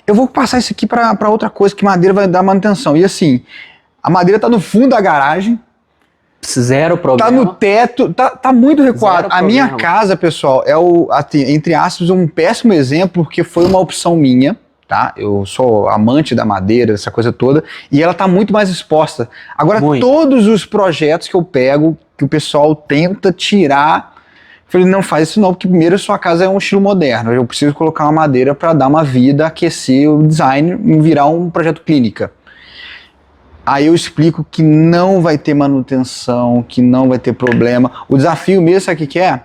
Eu vou passar isso aqui para outra coisa, que madeira vai dar manutenção. E assim, a madeira tá no fundo da garagem. Zero problema. Tá no teto, tá muito recuado. A minha casa, pessoal, entre aspas, um péssimo exemplo, porque foi uma opção minha, tá? Eu sou amante da madeira, essa coisa toda, e ela tá muito mais exposta. Agora, todos os projetos que eu pego, que o pessoal tenta tirar... Eu falei, não faz isso não, porque primeiro a sua casa é um estilo moderno, eu preciso colocar uma madeira para dar uma vida, aquecer o design e virar um projeto clínica. Aí eu explico que não vai ter manutenção, que não vai ter problema. O desafio mesmo, sabe o que é?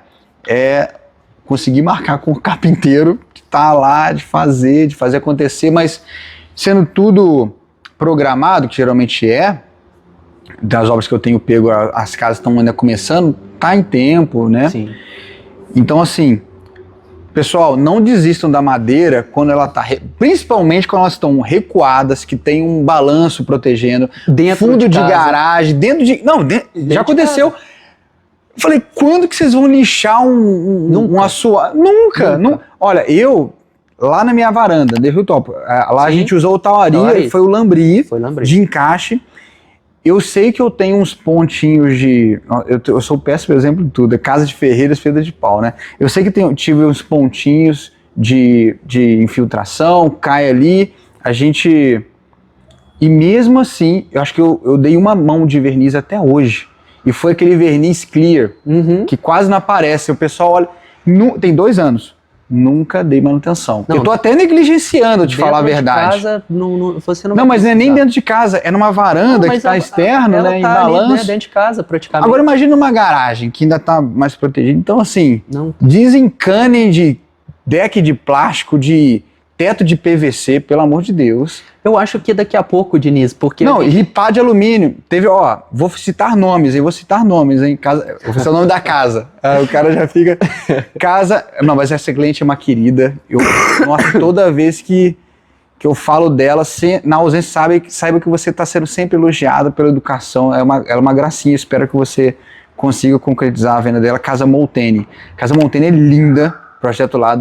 É conseguir marcar com o carpinteiro que tá lá de fazer acontecer, mas sendo tudo programado, que geralmente das obras que eu tenho pego, as casas estão ainda começando, tá em tempo, né? Sim. Então, assim, pessoal, não desistam da madeira quando ela tá, principalmente quando elas estão recuadas, que tem um balanço protegendo, dentro fundo de garagem, já aconteceu. Eu falei, quando que vocês vão lixar um assoalho? Nunca. Olha, lá na minha varanda, de Hilltop, lá a gente usou o Tauari, foi o lambri de encaixe. Eu sei que eu tenho uns pontinhos eu sou péssimo exemplo de tudo, casa de ferreiras feita de pau, né? Eu sei que tive uns pontinhos de infiltração, cai ali, e mesmo assim, eu acho que eu dei uma mão de verniz até hoje, e foi aquele verniz clear, que quase não aparece, o pessoal olha, tem 2 anos. Nunca dei manutenção. Eu tô até negligenciando, de falar a verdade. Dentro de casa, você não vai mas não é nem dentro de casa, é numa varanda que tá externo, né, em balanço. Dentro de casa, praticamente. Agora imagina uma garagem que ainda tá mais protegida. Então assim, desencanem de deck de plástico, de teto de PVC, pelo amor de Deus. Eu acho que daqui a pouco, Diniz, porque... Não, e ripar de alumínio. Teve, ó, vou citar nomes, hein? Casa, vou citar o nome da casa. O cara já fica... Casa... Não, mas essa cliente é uma querida. Nossa, toda vez que eu falo dela, na ausência, saiba que você está sendo sempre elogiado pela educação. Ela é uma gracinha, espero que você consiga concretizar a venda dela. Casa Molteni. Casa Molteni é linda, projeto lá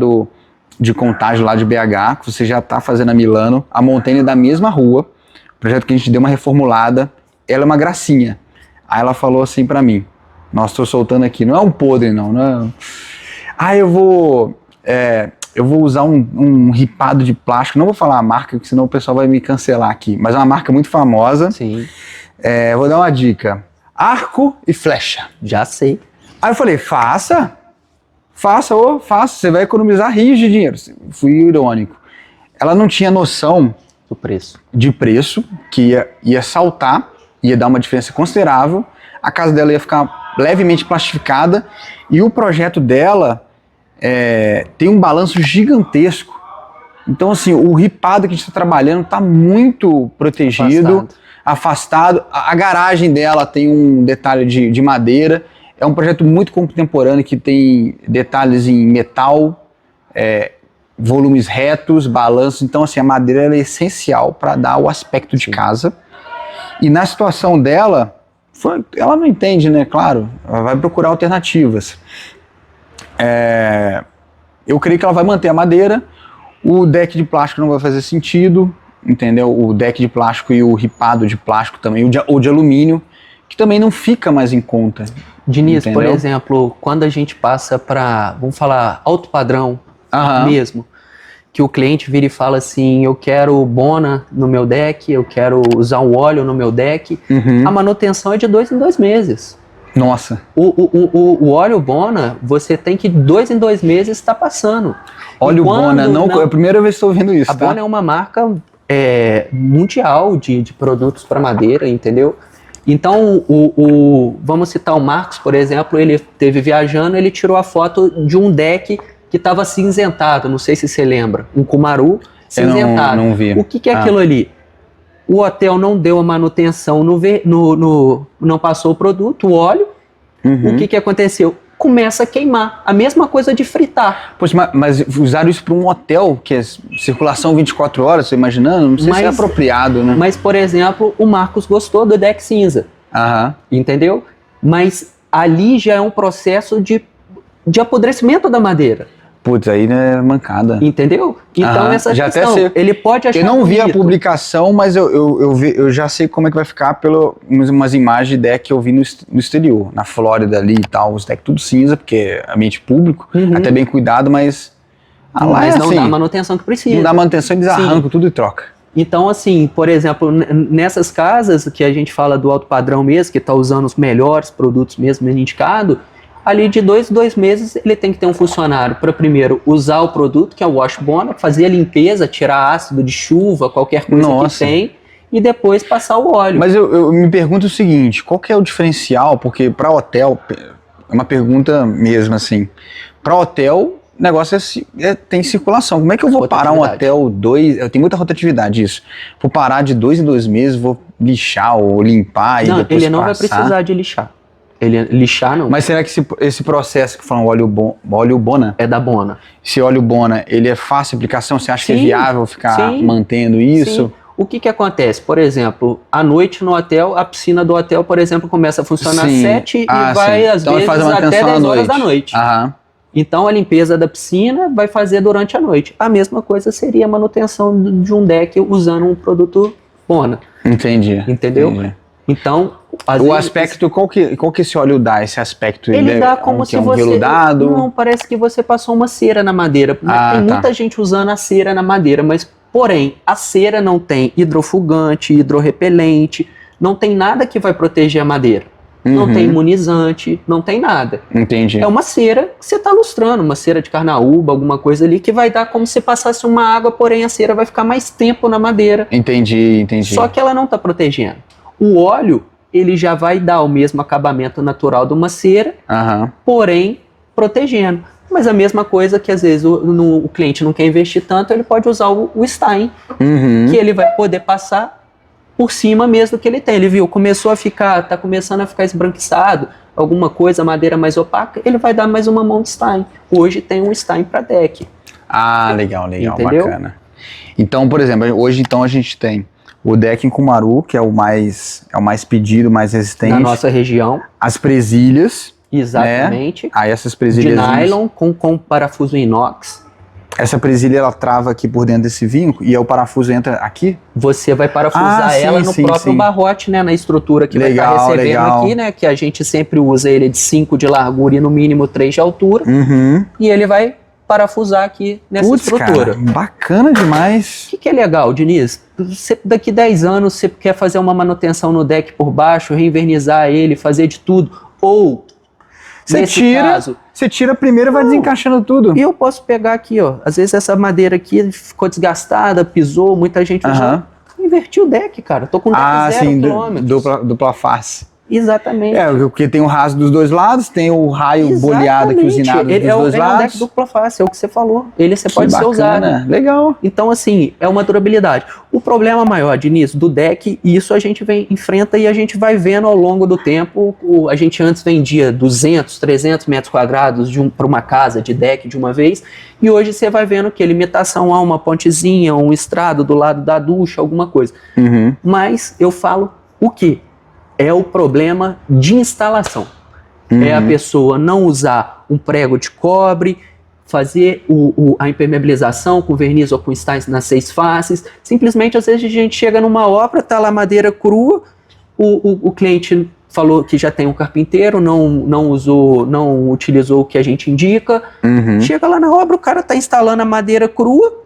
de Contagem, lá de BH, que você já está fazendo a Milano. A Molteni é da mesma rua, projeto que a gente deu uma reformulada. Ela é uma gracinha. Aí ela falou assim para mim, nossa, estou soltando aqui, não é um podre não. Eu vou usar um ripado de plástico, não vou falar a marca, porque senão o pessoal vai me cancelar aqui, mas é uma marca muito famosa. Sim. Vou dar uma dica, arco e flecha. Já sei. Aí eu falei, faça, você vai economizar rios de dinheiro. Fui irônico. Ela não tinha noção do preço. De preço, que ia saltar, ia dar uma diferença considerável, a casa dela ia ficar levemente plastificada, e o projeto dela tem um balanço gigantesco. Então, assim, o ripado que a gente está trabalhando está muito protegido, afastado. A garagem dela tem um detalhe de madeira. É um projeto muito contemporâneo que tem detalhes em metal, volumes retos, balanços. Então, assim, a madeira ela é essencial para dar o aspecto de casa. E na situação dela, ela não entende, né? Claro, ela vai procurar alternativas. Eu creio que ela vai manter a madeira. O deck de plástico não vai fazer sentido, entendeu? O deck de plástico e o ripado de plástico também, ou de alumínio, que também não fica mais em conta. Diniz, entendeu? por exemplo, quando a gente passa para, vamos falar, alto padrão mesmo, que o cliente vira e fala assim, eu quero Bona no meu deck, eu quero usar um óleo no meu deck, a manutenção é de 2 em 2 meses. Nossa. O óleo Bona, você tem que 2 em 2 meses estar passando. Óleo Bona, é a primeira vez que estou ouvindo isso. A Bona é uma marca mundial de produtos para madeira, entendeu? Então, vamos citar o Marcos, por exemplo, ele esteve viajando, ele tirou a foto de um deck que estava cinzentado, não sei se você lembra, um Kumaru cinzentado. Não vi. O que é aquilo ali? O hotel não deu a manutenção, não passou o produto, o óleo. O que aconteceu? Começa a queimar. A mesma coisa de fritar. Poxa, mas usaram isso para um hotel, que é circulação 24 horas, você imaginando? Não sei se é apropriado, né? Mas, por exemplo, o Marcos gostou do deck cinza. Entendeu? Mas ali já é um processo de apodrecimento da madeira. Putz, aí é mancada. Entendeu? Então essa já questão, até sei. ele pode achar Eu não vi bonito. a publicação, mas eu já sei como é que vai ficar pelo umas imagens de deck que eu vi no exterior, na Flórida ali e tal, os decks tudo cinza, porque é ambiente público, até bem cuidado, mas lá não assim, dá a manutenção que precisa. Não dá manutenção, eles arrancam tudo e troca. Então, assim, por exemplo, nessas casas que a gente fala do alto padrão mesmo, que está usando os melhores produtos mesmo indicados, ali de 2 em 2 meses ele tem que ter um funcionário para primeiro usar o produto, que é o Wash Bona, fazer a limpeza, tirar ácido de chuva, qualquer coisa que tem, e depois passar o óleo. Mas eu me pergunto o seguinte, qual que é o diferencial? Porque para hotel, é uma pergunta mesmo assim, para hotel o negócio tem circulação. Como é que eu vou parar um hotel tem muita rotatividade isso. Vou parar de 2 em 2 meses, vou lixar ou limpar e depois ele não vai precisar de lixar. Lixar não. Mas será que esse processo que falam óleo Bona? É da Bona. Esse óleo Bona, ele é fácil de aplicação? Você acha que é viável ficar mantendo isso? Sim. O que acontece? Por exemplo, à noite no hotel, a piscina do hotel, por exemplo, começa a funcionar às 7 e vai às vezes até 10 horas da noite. Então a limpeza da piscina vai fazer durante a noite. A mesma coisa seria a manutenção de um deck usando um produto Bona. Entendi. Entendeu? Entendi. Então, o aspecto, qual que esse óleo dá, esse aspecto? Ele dá como se você... veludado? Não, parece que você passou uma cera na madeira. Tem muita gente usando a cera na madeira, mas, porém, a cera não tem hidrofugante, hidrorrepelente, não tem nada que vai proteger a madeira. Não tem imunizante, não tem nada. Entendi. É uma cera que você está lustrando, uma cera de carnaúba, alguma coisa ali, que vai dar como se passasse uma água, porém a cera vai ficar mais tempo na madeira. Entendi. Só que ela não está protegendo. O óleo, ele já vai dar o mesmo acabamento natural de uma cera, porém protegendo. Mas a mesma coisa que às vezes o cliente não quer investir tanto, ele pode usar o Stein, que ele vai poder passar por cima mesmo do que ele tem. Ele viu, tá começando a ficar esbranquiçado, alguma coisa, madeira mais opaca, ele vai dar mais uma mão de Stein. Hoje tem um Stein para deck. Ah, legal, Entendeu? bacana. Então, por exemplo, hoje então a gente tem o deck em Cumaru, que é o mais pedido, mais resistente. Na nossa região. As presilhas. Exatamente. Né? Aí essas presilhas. De nylon com parafuso inox. Essa presilha, ela trava aqui por dentro desse vinco e aí o parafuso entra aqui? Você vai parafusar ela no próprio barrote, né? Na estrutura que vai estar recebendo aqui, né? Que a gente sempre usa ele de 5 de largura e no mínimo 3 de altura. E ele vai parafusar aqui nessa estrutura. Cara, bacana demais. O que é legal, Diniz? Daqui 10 anos você quer fazer uma manutenção no deck por baixo, reinvernizar ele, fazer de tudo, ou você tira primeiro e vai desencaixando tudo. E eu posso pegar aqui, ó. Às vezes essa madeira aqui ficou desgastada, pisou, muita gente usou. Inverti o deck, cara. Tô com um deck 0 km. Dupla face. Exatamente. Porque tem o raso dos dois lados, tem o raio boleado aqui, usinado dos dois lados. É um deck dupla face, é o que você falou. Ele pode ser usado. Legal. Então, assim, é uma durabilidade. O problema maior, Diniz, do deck, e isso a gente enfrenta e a gente vai vendo ao longo do tempo. A gente antes vendia 200, 300 metros quadrados para uma casa de deck de uma vez, e hoje você vai vendo que limitação a uma pontezinha, um estrado do lado da ducha, alguma coisa. Mas eu falo o quê? É o problema de instalação. É a pessoa não usar um prego de cobre, fazer a impermeabilização com verniz ou com Stein nas 6 faces. Simplesmente, às vezes, a gente chega numa obra, tá lá madeira crua, o cliente falou que já tem um carpinteiro, não utilizou o que a gente indica. Chega lá na obra, o cara tá instalando a madeira crua,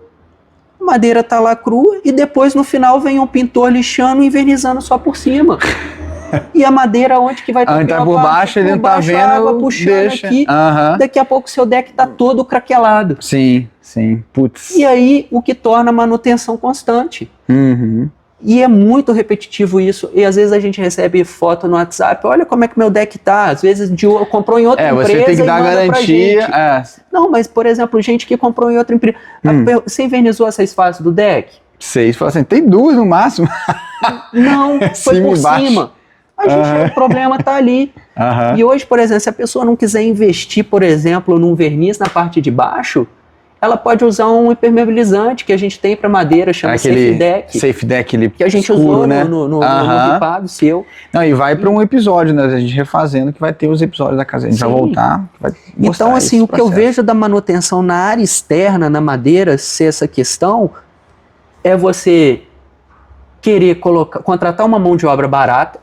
a madeira tá lá crua, e depois, no final, vem um pintor lixando e invernizando só por cima. E a madeira onde que vai ter tá por baixo, ele não tá vendo, a água puxando deixa. Aqui, daqui a pouco seu deck tá todo craquelado. Sim. Putz. E aí, o que torna a manutenção constante. E é muito repetitivo isso. E às vezes a gente recebe foto no WhatsApp, olha como é que meu deck tá. Às vezes comprou em outra empresa você tem que dar garantia. Não, mas por exemplo, gente que comprou em outra empresa. Você invernizou as 6 faces do deck? 6, fala assim, tem 2 no máximo. Não, foi por cima. O problema está ali. E hoje, por exemplo, se a pessoa não quiser investir, por exemplo, num verniz na parte de baixo, ela pode usar um impermeabilizante que a gente tem para madeira, chama Safe Deck. Safe Deck, que a gente escuro, usou né? no ripado seu. Não, e vai para um episódio, né? A gente refazendo, que vai ter os episódios da casa. A gente vai voltar. Então, assim, o que eu vejo da manutenção na área externa, na madeira, ser essa questão, é você querer contratar uma mão de obra barata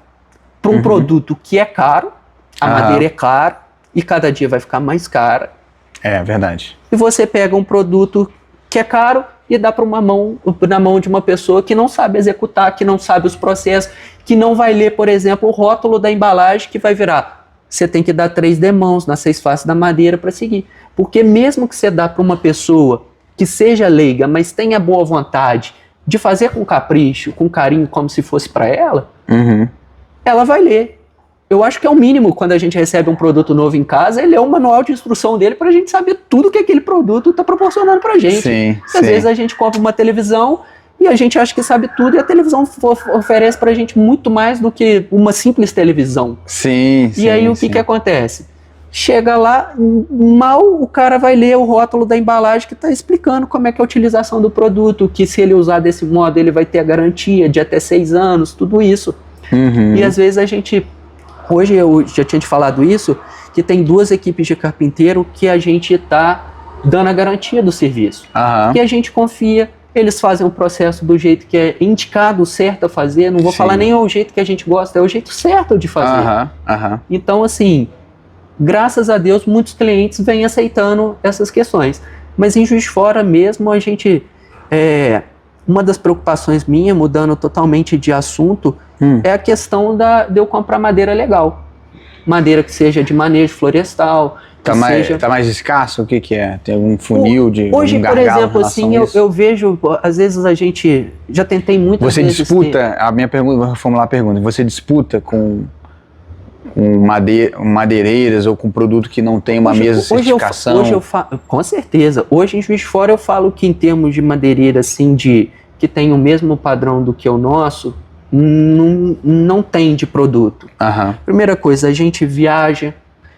para um produto que é caro, a madeira é cara e cada dia vai ficar mais cara. É verdade. E você pega um produto que é caro e dá para na mão de uma pessoa que não sabe executar, que não sabe os processos, que não vai ler, por exemplo, o rótulo da embalagem que vai virar. Você tem que dar 3 demãos nas 6 faces da madeira para seguir. Porque mesmo que você dá para uma pessoa que seja leiga, mas tenha boa vontade de fazer com capricho, com carinho, como se fosse para ela, ela vai ler. Eu acho que é o mínimo quando a gente recebe um produto novo em casa, ele é um manual de instrução dele para a gente saber tudo que aquele produto está proporcionando para a gente. Às vezes a gente compra uma televisão e a gente acha que sabe tudo e a televisão oferece para a gente muito mais do que uma simples televisão. E aí o que acontece? Chega lá, mal o cara vai ler o rótulo da embalagem que está explicando como é que é a utilização do produto, que se ele usar desse modo ele vai ter a garantia de até 6 anos, tudo isso. E às vezes a gente, hoje eu já tinha te falado isso, que tem 2 equipes de carpinteiro que a gente está dando a garantia do serviço. Que a gente confia, eles fazem o processo do jeito que é indicado, certo a fazer, não vou falar nem o jeito que a gente gosta, é o jeito certo de fazer. Então assim, graças a Deus, muitos clientes vêm aceitando essas questões. Mas em Juiz de Fora mesmo, a gente... uma das preocupações minha, mudando totalmente de assunto, é a questão de eu comprar madeira legal. Madeira que seja de manejo florestal. Tá mais escasso? O que é? Tem algum funil de hoje, um por exemplo, assim, eu vejo, às vezes a gente... Já tentei muitas vezes... Você disputa, a minha pergunta, vou reformular a pergunta, você disputa com madeireiras ou com produto que não tem uma mesma certificação? Com certeza. Hoje em Juiz de Fora eu falo que em termos de madeireira, assim, que tem o mesmo padrão do que o nosso, não tem de produto. Primeira coisa, a gente viaja,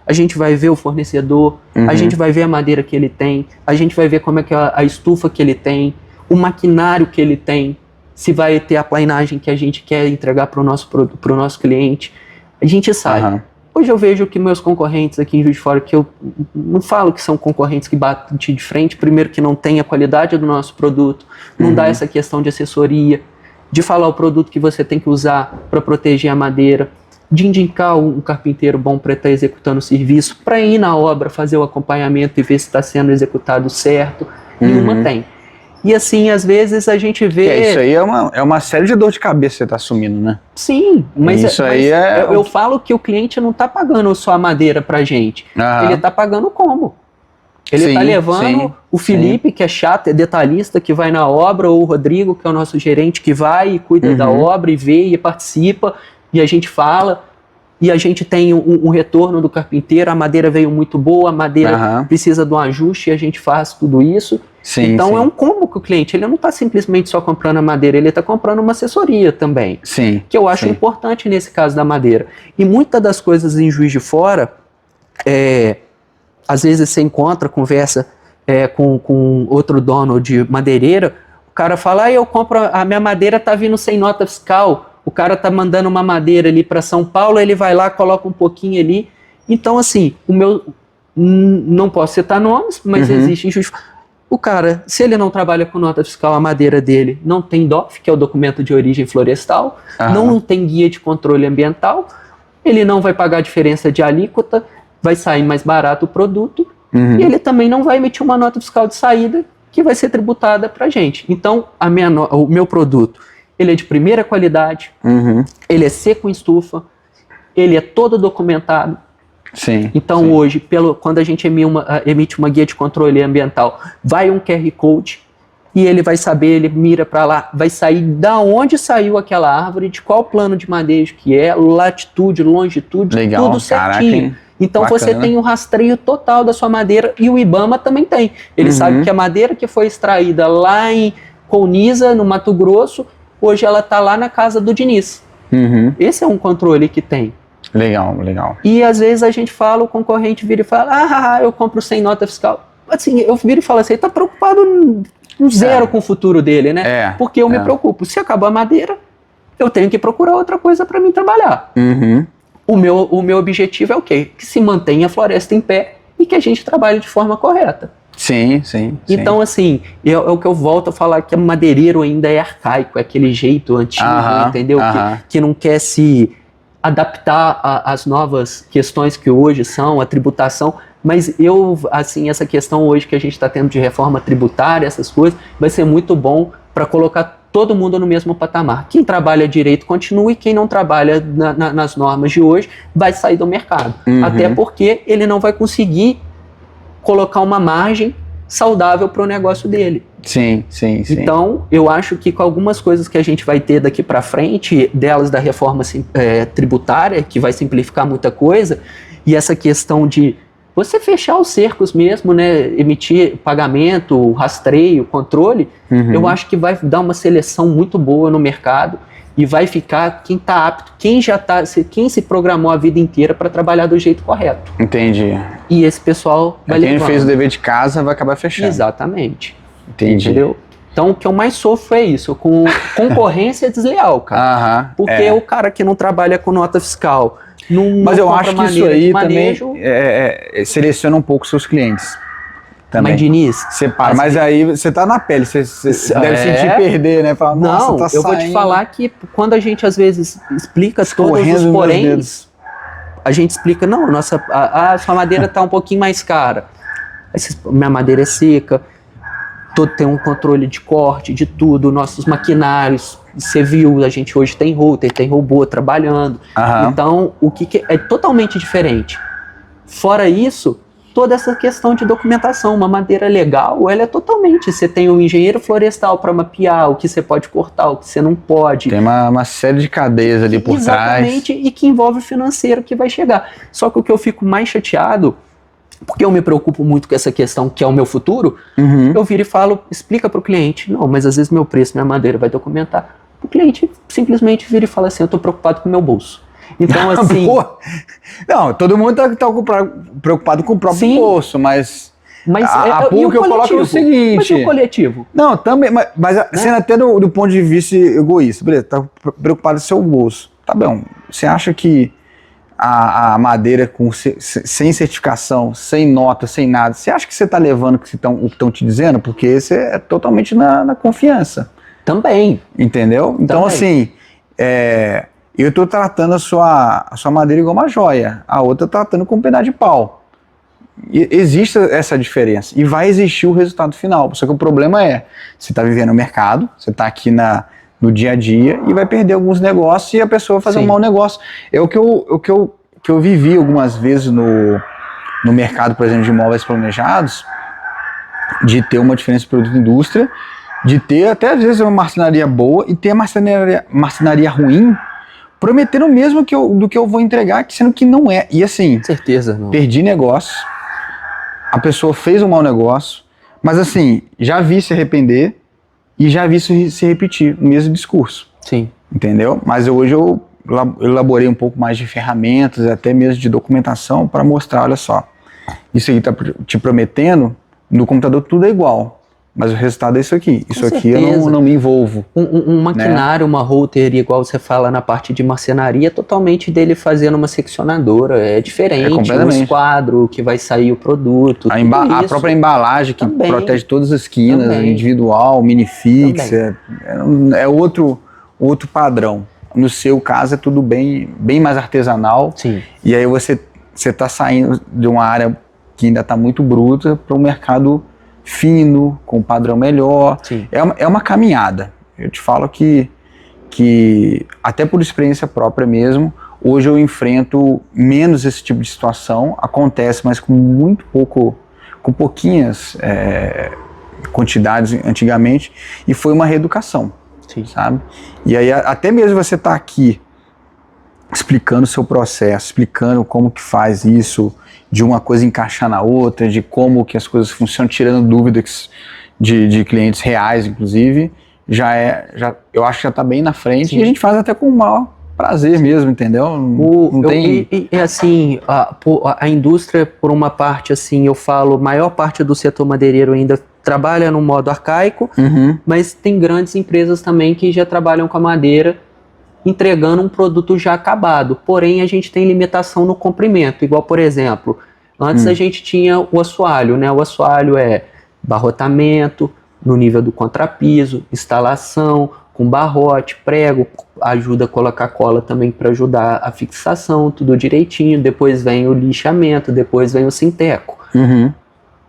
a gente vai ver o fornecedor, a gente vai ver a madeira que ele tem, a gente vai ver como é que é a estufa que ele tem, o maquinário que ele tem, se vai ter a plainagem que a gente quer entregar para o nosso cliente. A gente sabe. Hoje eu vejo que meus concorrentes aqui em Juiz de Fora, que eu não falo que são concorrentes que batem de frente, primeiro que não tem a qualidade do nosso produto, não dá essa questão de assessoria, de falar o produto que você tem que usar para proteger a madeira, de indicar um carpinteiro bom para estar executando o serviço, para ir na obra, fazer o acompanhamento e ver se está sendo executado certo. Nenhuma tem. E assim, às vezes a gente vê... Isso aí é uma série de dor de cabeça que você está assumindo, né? Sim, mas eu falo que o cliente não está pagando só a madeira pra gente. Ele está pagando como? Ele está levando o Felipe, que é chato, é detalhista, que vai na obra, ou o Rodrigo, que é o nosso gerente, que vai e cuida da obra e vê e participa, e a gente fala, e a gente tem um retorno do carpinteiro, a madeira veio muito boa, a madeira precisa de um ajuste, e a gente faz tudo isso. Então é um combo que o cliente, ele não está simplesmente só comprando a madeira, ele está comprando uma assessoria também, que eu acho importante nesse caso da madeira. E muitas das coisas em Juiz de Fora, às vezes você conversa com outro dono de madeireira, o cara fala, eu compro, a minha madeira está vindo sem nota fiscal, o cara tá mandando uma madeira ali para São Paulo, ele vai lá, coloca um pouquinho ali. Então, assim, não posso citar nomes, mas existe o cara, se ele não trabalha com nota fiscal, a madeira dele não tem DOF, que é o documento de origem florestal, não tem guia de controle ambiental, ele não vai pagar a diferença de alíquota, vai sair mais barato o produto, e ele também não vai emitir uma nota fiscal de saída que vai ser tributada para a gente. Então, o meu produto, ele é de primeira qualidade, ele é seco em estufa, ele é todo documentado. Então hoje, quando a gente emite uma guia de controle ambiental, vai um QR Code e ele vai saber, ele mira para lá, vai sair da onde saiu aquela árvore, de qual plano de manejo que é, latitude, longitude, tudo certinho. Então você tem um rastreio total da sua madeira e o IBAMA também tem. Ele sabe que a madeira que foi extraída lá em Colniza, no Mato Grosso, hoje ela está lá na casa do Diniz. Esse é um controle que tem. Legal. E às vezes a gente fala, o concorrente vira e fala, eu compro sem nota fiscal. Assim, eu viro e falo assim, ele está preocupado no zero com o futuro dele, né? Porque eu me preocupo. Se acabar a madeira, eu tenho que procurar outra coisa para mim trabalhar. O meu objetivo é o quê? Que se mantenha a floresta em pé e que a gente trabalhe de forma correta. Sim. Então, assim, é o que eu volto a falar, que o madeireiro ainda é arcaico, é aquele jeito antigo, entendeu? Que não quer se adaptar às novas questões que hoje são, a tributação, mas essa questão hoje que a gente está tendo de reforma tributária, essas coisas, vai ser muito bom para colocar todo mundo no mesmo patamar. Quem trabalha direito continua e quem não trabalha nas normas de hoje vai sair do mercado. Até porque ele não vai conseguir colocar uma margem saudável para o negócio dele. Sim. Então, eu acho que com algumas coisas que a gente vai ter daqui para frente, delas da reforma tributária, que vai simplificar muita coisa, e essa questão de você fechar os cercos mesmo, né, emitir pagamento, rastreio, controle, eu acho que vai dar uma seleção muito boa no mercado e vai ficar quem está apto, quem se programou a vida inteira para trabalhar do jeito correto. Entendi. E esse pessoal vai levando. Quem fez o dever de casa vai acabar fechando. Exatamente. Entendi. Entendeu? Então, o que eu mais sofro é isso, com concorrência desleal, cara. Porque o cara que não trabalha com nota fiscal, mas eu acho que isso aí também seleciona um pouco seus clientes. Também. Mas, Diniz... Separa. Mas aí você tá na pele, você deve sentir perder, né? Fala, não, tá eu vou te falar que quando a gente às vezes explica todos os poréns, a gente explica, não, sua madeira tá um pouquinho mais cara. Minha madeira é seca, tem um controle de corte, de tudo, nossos maquinários, você viu, a gente hoje tem router, tem robô trabalhando. Então, o que é totalmente diferente. Fora isso, toda essa questão de documentação. Uma madeira legal, ela é totalmente... Você tem um engenheiro florestal para mapear o que você pode cortar, o que você não pode. Tem uma série de cadeias ali por trás. Exatamente, e que envolve o financeiro que vai chegar. Só que o que eu fico mais chateado, porque eu me preocupo muito com essa questão que é o meu futuro, eu viro e falo, explica para o cliente, não, mas às vezes meu preço, minha madeira vai documentar. O cliente simplesmente vira e fala assim, eu estou preocupado com o meu bolso. Então, assim... Não, todo mundo tá preocupado com o próprio bolso, mas a PUC que eu coloco é o seguinte... Mas e o coletivo? Não, também, mas sendo até do ponto de vista egoísta, beleza, tá preocupado com o seu bolso. Tá bom, você acha que a madeira sem certificação, sem nota, sem nada, você acha que você tá levando o que estão te dizendo? Porque esse é totalmente na confiança. Também. Entendeu? Então, assim, eu tô tratando a sua madeira igual uma joia, a outra tratando com um pedaço de pau. E existe essa diferença, e vai existir o resultado final. Só que o problema você tá vivendo no mercado, você tá aqui no dia a dia, e vai perder alguns negócios, e a pessoa vai fazer um mau negócio. É o que eu vivi algumas vezes no mercado, por exemplo, de imóveis planejados, de ter uma diferença de produto e indústria, de ter até às vezes uma marcenaria boa e ter a marcenaria ruim, prometendo o mesmo do que eu vou entregar, sendo que não é. E assim, certeza, não. Perdi negócio, a pessoa fez um mau negócio, mas assim, já vi se arrepender e já vi se repetir o mesmo discurso. Sim. Entendeu? Mas hoje eu elaborei um pouco mais de ferramentas, até mesmo de documentação, para mostrar, olha só, isso aí está te prometendo, no computador tudo é igual. Mas o resultado é isso aqui. Isso aqui eu não me envolvo. Um maquinário, uma router, igual você fala na parte de marcenaria, totalmente dele fazendo uma seccionadora. É diferente. O esquadro que vai sair o produto. A própria embalagem que protege todas as esquinas, individual, minifix. É outro padrão. No seu caso é tudo bem mais artesanal. Sim. E aí você está saindo de uma área que ainda está muito bruta para um mercado fino, com um padrão melhor. É uma caminhada. Eu te falo que até por experiência própria mesmo, hoje eu enfrento menos esse tipo de situação, acontece, mas com muito pouco, com pouquinhas quantidades antigamente, e foi uma reeducação, sabe? E aí até mesmo você tá aqui explicando o seu processo, explicando como que faz isso, de uma coisa encaixar na outra, de como que as coisas funcionam, tirando dúvidas de clientes reais, inclusive, eu acho que já está bem na frente. E a gente faz até com o maior prazer mesmo, entendeu? Assim, a indústria, por uma parte, assim, eu falo, maior parte do setor madeireiro ainda trabalha no modo arcaico, mas tem grandes empresas também que já trabalham com a madeira, entregando um produto já acabado, porém a gente tem limitação no comprimento, igual por exemplo, antes a gente tinha o assoalho, né? O assoalho é barrotamento, no nível do contrapiso, instalação, com barrote, prego, ajuda a colocar cola também para ajudar a fixação, tudo direitinho, depois vem o lixamento, depois vem o sinteco.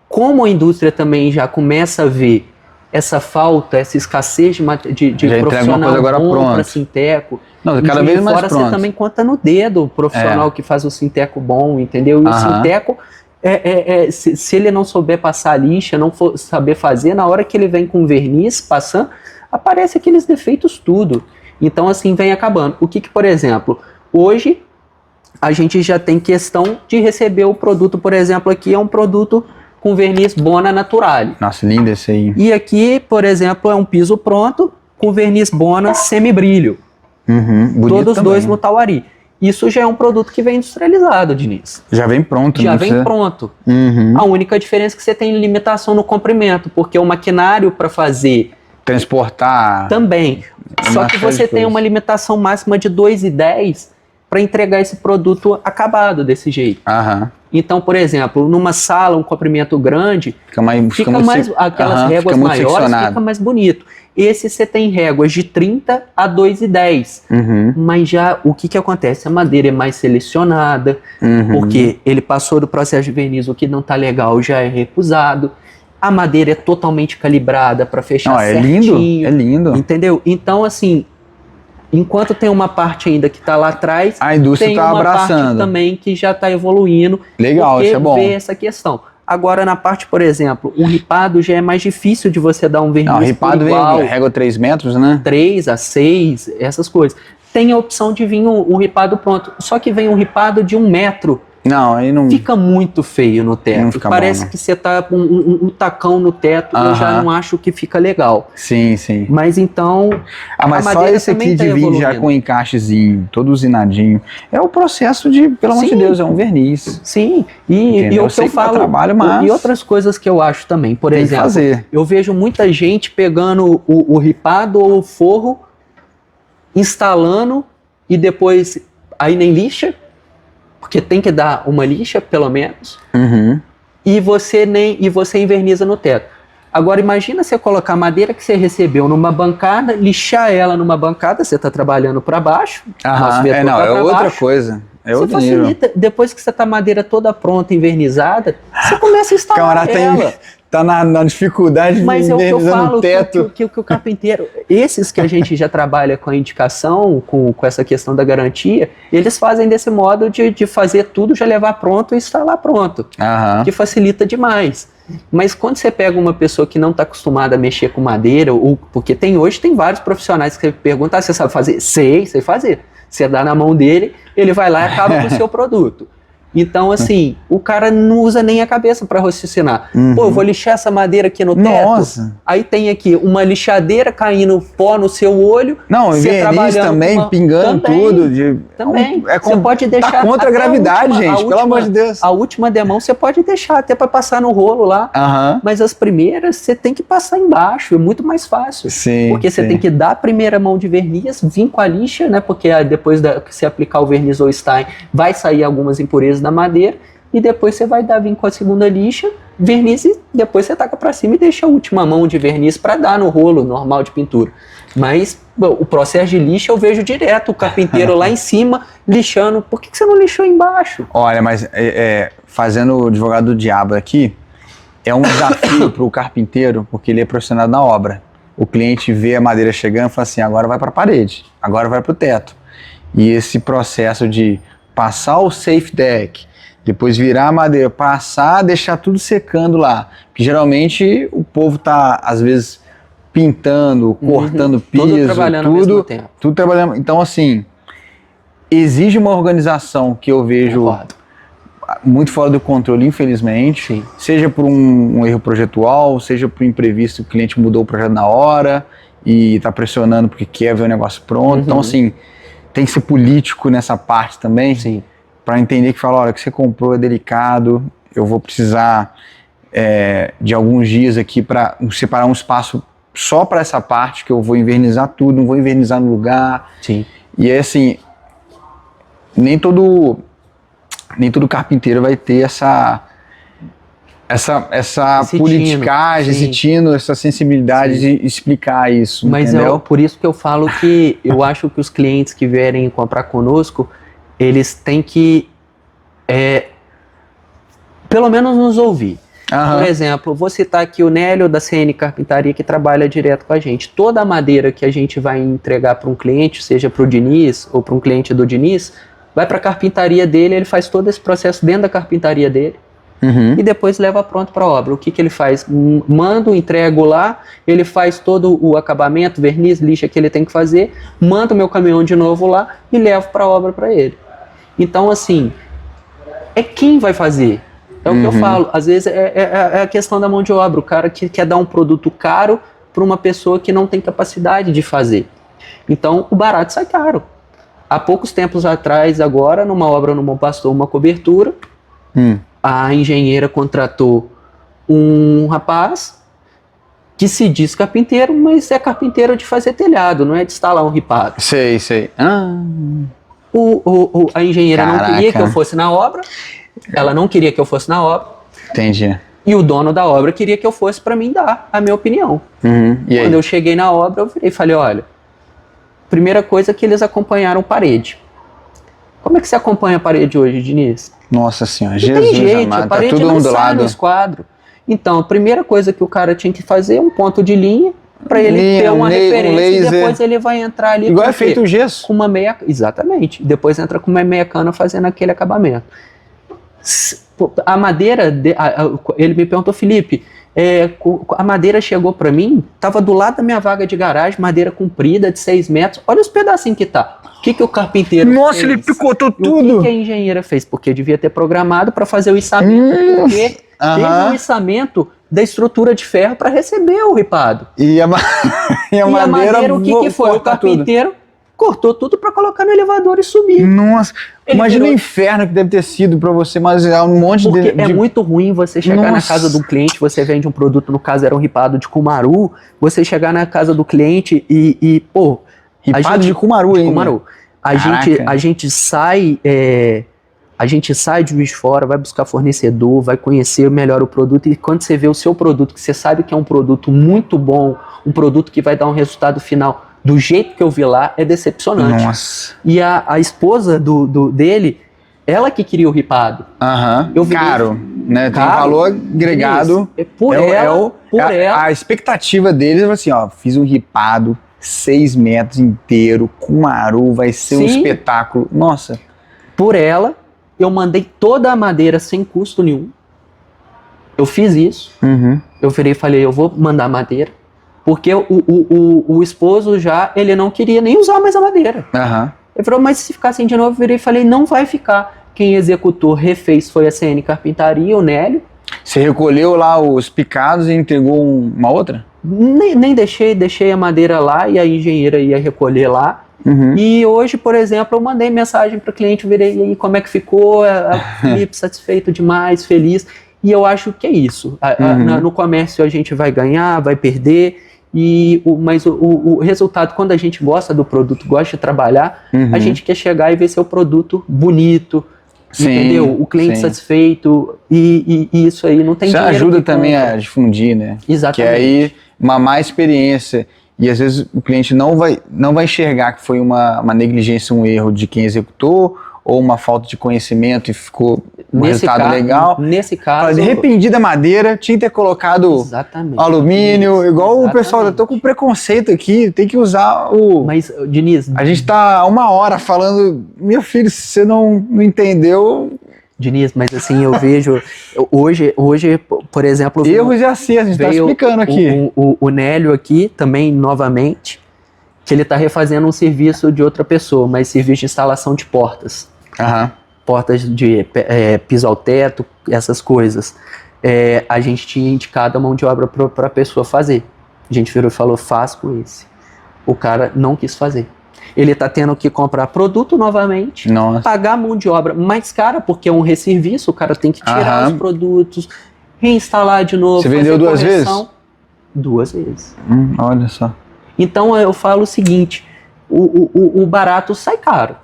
Como a indústria também já começa a ver essa falta, essa escassez de profissional bom para sinteco. Não, cada vez mais fora pronto. Você também conta no dedo o profissional que faz o sinteco bom, entendeu? E o sinteco, se ele não souber passar a lixa, não for saber fazer, na hora que ele vem com verniz passando, aparece aqueles defeitos tudo. Então, assim, vem acabando. O que, por exemplo, hoje a gente já tem questão de receber o produto, por exemplo, aqui é um produto com verniz Bona Naturale. Nossa, lindo esse aí. E aqui, por exemplo, é um piso pronto com verniz Bona semibrilho. Todos dois no Tauari. Isso já é um produto que vem industrializado, Diniz. Já vem pronto. Já vem pronto. A única diferença é que você tem limitação no comprimento, porque o maquinário para fazer... Transportar... Também. Só que você tem uma limitação máxima de 2,10 para entregar esse produto acabado desse jeito. Então, por exemplo, numa sala, um comprimento grande, fica mais aquelas réguas maiores, fica mais bonito. Esse você tem réguas de 30 a 2,10. Mas já o que acontece? A madeira é mais selecionada, porque ele passou do processo de verniz, o que não está legal já é recusado. A madeira é totalmente calibrada para fechar certinho. É lindo. Entendeu? Então, assim, enquanto tem uma parte ainda que está lá atrás, A indústria tem está uma parte abraçando. também que já está evoluindo. Legal, porque isso é bom. vê essa questão. Agora, na parte, por exemplo, um ripado já é mais difícil de você dar um verniz Não, ripado vem igual, régua 3 metros, né? 3 a 6, essas coisas. Tem a opção de vir um ripado pronto. Só que vem um ripado de 1 metro. Não, aí não... Fica muito feio no Não teto. fica Parece bom, não. que você tá com um tacão no teto. Eu já Aham. não acho que fica legal. Sim, sim. Mas então... Mas a só madeira esse aqui também tá de vir já evoluindo. com encaixezinho, todo usinadinho. É o processo de, pelo amor de Sim. Deus, é um verniz. Sim, e Entendeu? o Eu que sei eu que dá falo... trabalho, mas E outras coisas que eu acho também. Por tem que exemplo, fazer. eu vejo muita gente pegando o ripado ou o forro, instalando e depois aí nem lixa, porque tem que dar uma lixa, pelo menos, Uhum. e você inverniza no teto. Agora imagina você colocar a madeira que você recebeu numa bancada, lixar ela numa bancada, você está trabalhando para baixo, nosso Aham. vetor Não, tá é pra outra baixo. coisa. É Você outro nível. facilita, depois que você tá a madeira toda pronta, invernizada, você começa a O instalar camarada ela. tá na dificuldade Mas de é o que eu invernizar no falo, teto. que o carpinteiro, esses que a gente já trabalha com a indicação, com essa questão da garantia, eles fazem desse modo de fazer tudo, já levar pronto e instalar pronto, Aham. que facilita demais. Mas quando você pega uma pessoa que não está acostumada a mexer com madeira, ou porque hoje tem vários profissionais que você pergunta, você sabe fazer? Sei fazer. Você dá na mão dele, ele vai lá e acaba com o seu produto. Então, assim, o cara não usa nem a cabeça para raciocinar. Uhum. Pô, eu vou lixar essa madeira aqui no teto. Nossa. Aí tem aqui uma lixadeira caindo pó no seu olho. Não, você verniz trabalhando também, com uma- pingando Também, tudo. Também. É Você pode deixar tá contra a até gravidade, última- gente, pelo amor de Deus. A última demão você pode deixar até para passar no rolo lá. Aham. Mas as primeiras você tem que passar embaixo, é muito mais fácil. Sim. Porque você sim. tem que dar a primeira mão de verniz, vir com a lixa, né? Porque depois que você aplicar o verniz ou Stein, vai sair algumas impurezas da madeira. E depois você vai vir com a segunda lixa, verniz, e depois você taca para cima e deixa a última mão de verniz para dar no rolo normal de pintura. Mas o processo de lixa eu vejo direto, o carpinteiro lá em cima lixando. Por que você não lixou embaixo? Olha, mas fazendo o advogado do diabo aqui, é um desafio para o carpinteiro, porque ele é profissional da obra. O cliente vê a madeira chegando e fala assim, agora vai para a parede, agora vai para o teto. E esse processo de passar o safe deck, depois virar a madeira, passar, deixar tudo secando lá. Porque geralmente o povo tá, às vezes, pintando, cortando piso, Tudo trabalhando ao mesmo tempo. tudo trabalhando. Então, assim, exige uma organização que eu vejo Concordo. muito fora do controle, infelizmente. Sim. Seja por um erro projetual, seja por imprevisto, o cliente mudou o projeto na hora e está pressionando porque quer ver o negócio pronto. Então, assim, tem que ser político nessa parte também. Sim. Para entender que fala, olha, o que você comprou é delicado, eu vou precisar de alguns dias aqui para separar um espaço só para essa parte, que eu vou invernizar tudo, não vou invernizar no lugar. Sim. E é assim, nem todo carpinteiro vai ter essa Esse politicagem, tino, esse tino, essa sensibilidade de explicar isso, Mas entendeu? por isso que eu falo que eu acho que os clientes que vierem comprar conosco, eles têm que pelo menos nos ouvir. Aham. Por exemplo, vou citar aqui o Nélio da CN Carpintaria, que trabalha direto com a gente. Toda a madeira que a gente vai entregar para um cliente, seja para o Diniz ou para um cliente do Diniz, vai para a carpintaria dele, ele faz todo esse processo dentro da carpintaria dele. Uhum. E depois leva pronto para a obra. O que ele faz? Mando, entrego lá, ele faz todo o acabamento, verniz, lixa que ele tem que fazer, manda o meu caminhão de novo lá e levo para a obra para ele. Então, assim, é quem vai fazer. É o que eu falo. Às vezes é a questão da mão de obra. O cara que quer dar um produto caro para uma pessoa que não tem capacidade de fazer. Então, o barato sai caro. Há poucos tempos atrás, agora, numa obra no Bom Pastor, uma cobertura, a engenheira contratou um rapaz que se diz carpinteiro, mas é carpinteiro de fazer telhado, não é de instalar um ripado. Sei. A engenheira não queria Caraca. que eu fosse na obra, ela não queria que eu fosse na obra, Entendi. e o dono da obra queria que eu fosse para mim dar a minha opinião. E aí? Quando eu cheguei na obra, eu virei e falei, olha, primeira coisa é que eles acompanharam parede. Como é que você acompanha a parede hoje, Diniz? Nossa senhora, Não Jesus tem jeito, amado, a tá parede tudo não sai ondulado. no esquadro. Então, a primeira coisa que o cara tinha que fazer é um ponto de linha para ele ter uma referência laser. E depois ele vai entrar ali. Igual é feito o gesso. Com uma meia... Exatamente. Depois entra com uma meia cana fazendo aquele acabamento. A madeira... Ele me perguntou, Felipe, a madeira chegou para mim, tava do lado da minha vaga de garagem, madeira comprida de 6 metros. Olha os pedacinhos que tá. O que o carpinteiro Nossa, fez? ele picotou E tudo. o que a engenheira fez? Porque devia ter programado para fazer o içamento, porque teve um içamento da estrutura de ferro para receber o ripado. E a madeira o que foi? O carpinteiro cortou tudo para colocar no elevador e subir. Nossa, imagina virou... o inferno que deve ter sido para você, mas um monte Porque de... é muito ruim você chegar na casa do cliente, você vende um produto, no caso era um ripado de Cumaru, você chegar na casa do cliente pô... Ripado de Cumaru, hein? Cumaru. A gente sai de Juiz de Fora, vai buscar fornecedor, vai conhecer melhor o produto, e quando você vê o seu produto, que você sabe que é um produto muito bom, um produto que vai dar um resultado final do jeito que eu vi lá, é decepcionante. Nossa. E a esposa dele, ela que queria o ripado. Caro, né? Tem um valor agregado. A expectativa deles é assim, ó, fiz um ripado 6 metros inteiro, Cumaru, vai ser um espetáculo. Nossa. Por ela, eu mandei toda a madeira sem custo nenhum. Eu fiz isso. Eu virei e falei, eu vou mandar madeira. Porque o esposo ele não queria nem usar mais a madeira. Ele falou, mas se ficar assim de novo, eu virei e falei, não vai ficar. Quem executou, refez, foi a CN Carpintaria, o Nélio. Você recolheu lá os picados e entregou uma outra? Nem deixei a madeira lá e a engenheira ia recolher lá. E hoje, por exemplo, eu mandei mensagem para o cliente, virei, e aí, como é que ficou? Felipe, satisfeito demais, feliz. E eu acho que é isso. No comércio a gente vai ganhar, vai perder, mas o resultado, quando a gente gosta do produto, gosta de trabalhar, a gente quer chegar e ver seu produto bonito, entendeu? O cliente satisfeito, e isso aí não tem dinheiro. Isso ajuda também a difundir, né? Exatamente. Que aí uma má experiência, e às vezes o cliente não vai enxergar que foi uma negligência, um erro de quem executou, ou uma falta de conhecimento e ficou um resultado legal. Nesse caso... De arrependido da madeira, tinha que ter colocado alumínio, igual o pessoal, eu tô com preconceito aqui, tem que usar o... Mas, Diniz... A gente tá 1 hora falando, meu filho, se você não entendeu... Diniz, mas assim, eu vejo, hoje, por exemplo... Erros e acertos, a gente tá explicando aqui. O Nélio aqui, também, novamente, que ele tá refazendo um serviço de outra pessoa, mas serviço de instalação de portas. Portas de piso ao teto, essas coisas. A gente tinha indicado a mão de obra para a pessoa fazer. A gente virou e falou, faz com esse. O cara não quis fazer. Ele está tendo que comprar produto novamente, pagar a mão de obra mais cara, porque é um resserviço, o cara tem que tirar os produtos, reinstalar de novo. Você vendeu 2 vezes? 2 vezes. Olha só. Então eu falo o seguinte, o barato sai caro,